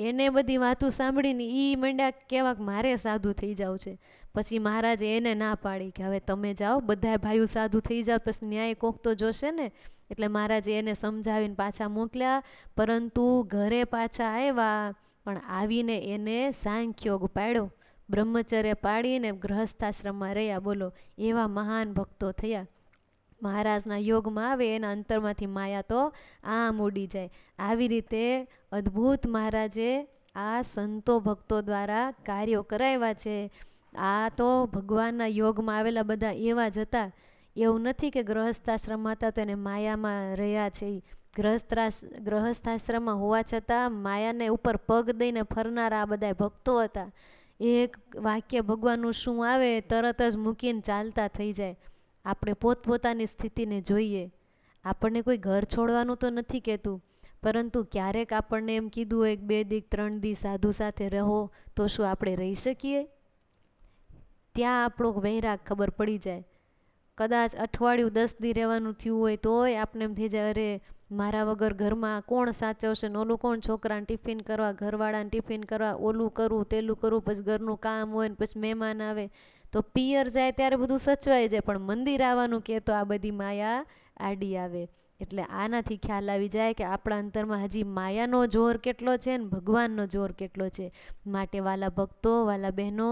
એને બધી વાતો સાંભળીને એ મંડ્યા કહેવા કે મારે સાધુ થઈ જવું છે. પછી મહારાજે એને ના પાડી કે હવે તમે જાઓ, બધા ભાઈઓ સાધુ થઈ જાઓ, પછી ન્યાય કોક તો જોશે ને. એટલે મહારાજે એને સમજાવીને પાછા મોકલ્યા. પરંતુ ઘરે પાછા આવ્યા પણ આવીને એને સાંખ્યોગ પાડ્યો, બ્રહ્મચર્ય પાડીને ગ્રહસ્થાશ્રમમાં રહ્યા. બોલો, એવા મહાન ભક્તો થયા. મહારાજના યોગમાં આવે એના અંતરમાંથી માયા તો આમ ઉડી જાય. આવી રીતે અદ્ભુત મહારાજે આ સંતો ભક્તો દ્વારા કાર્યો કરાવ્યા છે. આ તો ભગવાનના યોગમાં આવેલા બધા એવા જ હતા. એવું નથી કે ગ્રહસ્થાશ્રમમાં હતા તો એને માયામાં રહ્યા છે. ગ્રહસ્થાશ્રમમાં હોવા છતાં માયાને ઉપર પગ દઈને ફરનારા આ બધા ભક્તો હતા. એક વાક્ય ભગવાનનું શું આવે તરત જ મૂકીને ચાલતા થઈ જાય. આપણે પોતપોતાની સ્થિતિને જોઈએ. આપણને કોઈ ઘર છોડવાનું તો નથી કહેતું, પરંતુ ક્યારેક આપણને એમ કીધું હોય 2 દી 3 દી સાધુ સાથે રહો, તો શું આપણે રહી શકીએ? ત્યાં આપણો વૈરાગ ખબર પડી જાય. કદાચ અઠવાડિયું 10 દી રહેવાનું થયું હોય તોય આપણે એમ થઈ જાય, અરે મારા વગર ઘરમાં કોણ સાચવશે ને ઓલું કોણ છોકરાને ટિફિન કરવા, ઘરવાળાને ટિફિન કરવા, ઓલું કરવું તેલું કરવું, પછી ઘરનું કામ હોય ને પછી મહેમાન આવે. તો પિયર જાય ત્યારે બધું સચવાઈ જાય, પણ મંદિર આવવાનું કહે તો આ બધી માયા આડી આવે. એટલે આનાથી ખ્યાલ આવી જાય કે આપણા અંતરમાં હજી માયાનો જોર કેટલો છે ને ભગવાનનો જોર કેટલો છે. માટે વાલા ભક્તો, વાલા બહેનો,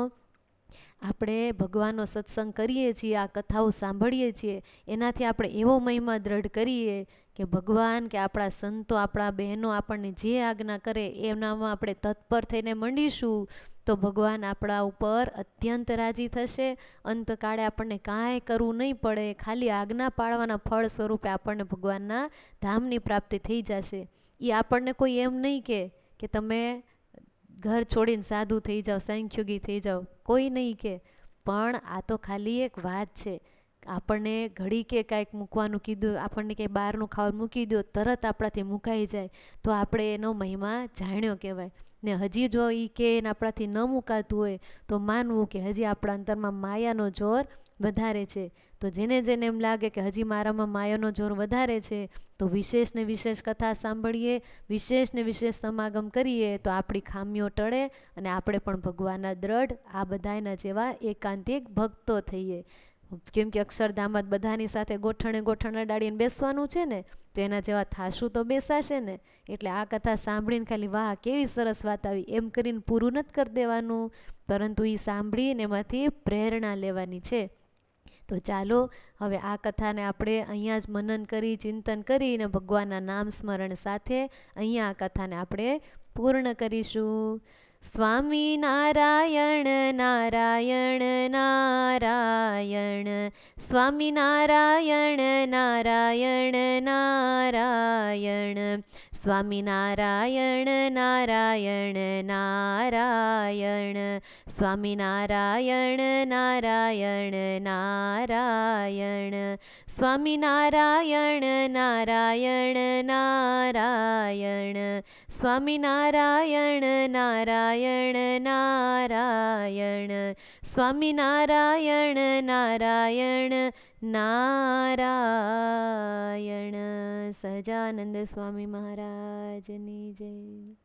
આપણે ભગવાનનો સત્સંગ કરીએ છીએ, આ કથાઓ સાંભળીએ છીએ, એનાથી આપણે એવો મહિમા દ્રઢ કરીએ કે ભગવાન કે આપણા સંતો, આપણા બહેનો આપણને જે આજ્ઞા કરે એનામાં આપણે તત્પર થઈને મંડીશું તો ભગવાન આપણા ઉપર અત્યંત રાજી થશે. અંતકાળે આપણને કાંઈ કરવું નહીં પડે, ખાલી આજ્ઞા પાળવાના ફળ સ્વરૂપે આપણને ભગવાનના ધામની પ્રાપ્તિ થઈ જશે. એ આપણને કોઈ એમ નહીં કે તમે ઘર છોડીને સાધુ થઈ જાઓ, સાંખ્યોગી થઈ જાઓ, કોઈ નહીં કે. પણ આ તો ખાલી એક વાત છે. આપણને ઘડી કે કાંઈક મૂકવાનું કીધું, આપણને કંઈ બહારનું ખાવાનું મૂકી દો, તરત આપણાથી મુકાઈ જાય તો આપણે એનો મહિમા જાણ્યો કહેવાય. ને હજી જો એ કે એને આપણાથી ન મુકાતું હોય તો માનવું કે હજી આપણા અંતરમાં માયાનો જોર વધારે છે. તો જેને એમ લાગે કે હજી મારામાં માયાનો જોર વધારે છે તો વિશેષ ને વિશેષ કથા સાંભળીએ, વિશેષ ને વિશેષ સમાગમ કરીએ તો આપણી ખામીઓ ટળે અને આપણે પણ ભગવાનના દ્રઢ આ બધાના જેવા એકાંતિક ભક્તો થઈએ. કેમ કે અક્ષરધામમાં બધાની સાથે ગોઠણે અડાડીને બેસવાનું છે ને, તો એના જેવા થાશું તો બેસાશે ને. એટલે આ કથા સાંભળીને ખાલી વાહ કેવી સરસ વાત આવી એમ કરીને પૂરું નથી કરી દેવાનું, પરંતુ એ સાંભળીને એમાંથી પ્રેરણા લેવાની છે. તો ચાલો હવે આ કથાને આપણે અહીંયા જ મનન કરી, ચિંતન કરીને ભગવાનના નામ સ્મરણ સાથે અહીંયા આ કથાને આપણે પૂર્ણ કરીશું. સ્વામી નારાયણ નારાયણ નારાયણ, સ્વામી નારાયણ નારાયણ નારાયણ, સ્વામી નારાયણ નારાયણ નારાયણ, સ્વામી નારાયણ નારાયણ નારાયણ, સ્વામી નારાયણ નારાયણ નારાયણ, સ્વામી નારાયણ નારાયણ નારાયણ, સ્વામી નારાયણ નારાયણ નારાયણ. સહજાનંદ સ્વામી મહારાજની જય.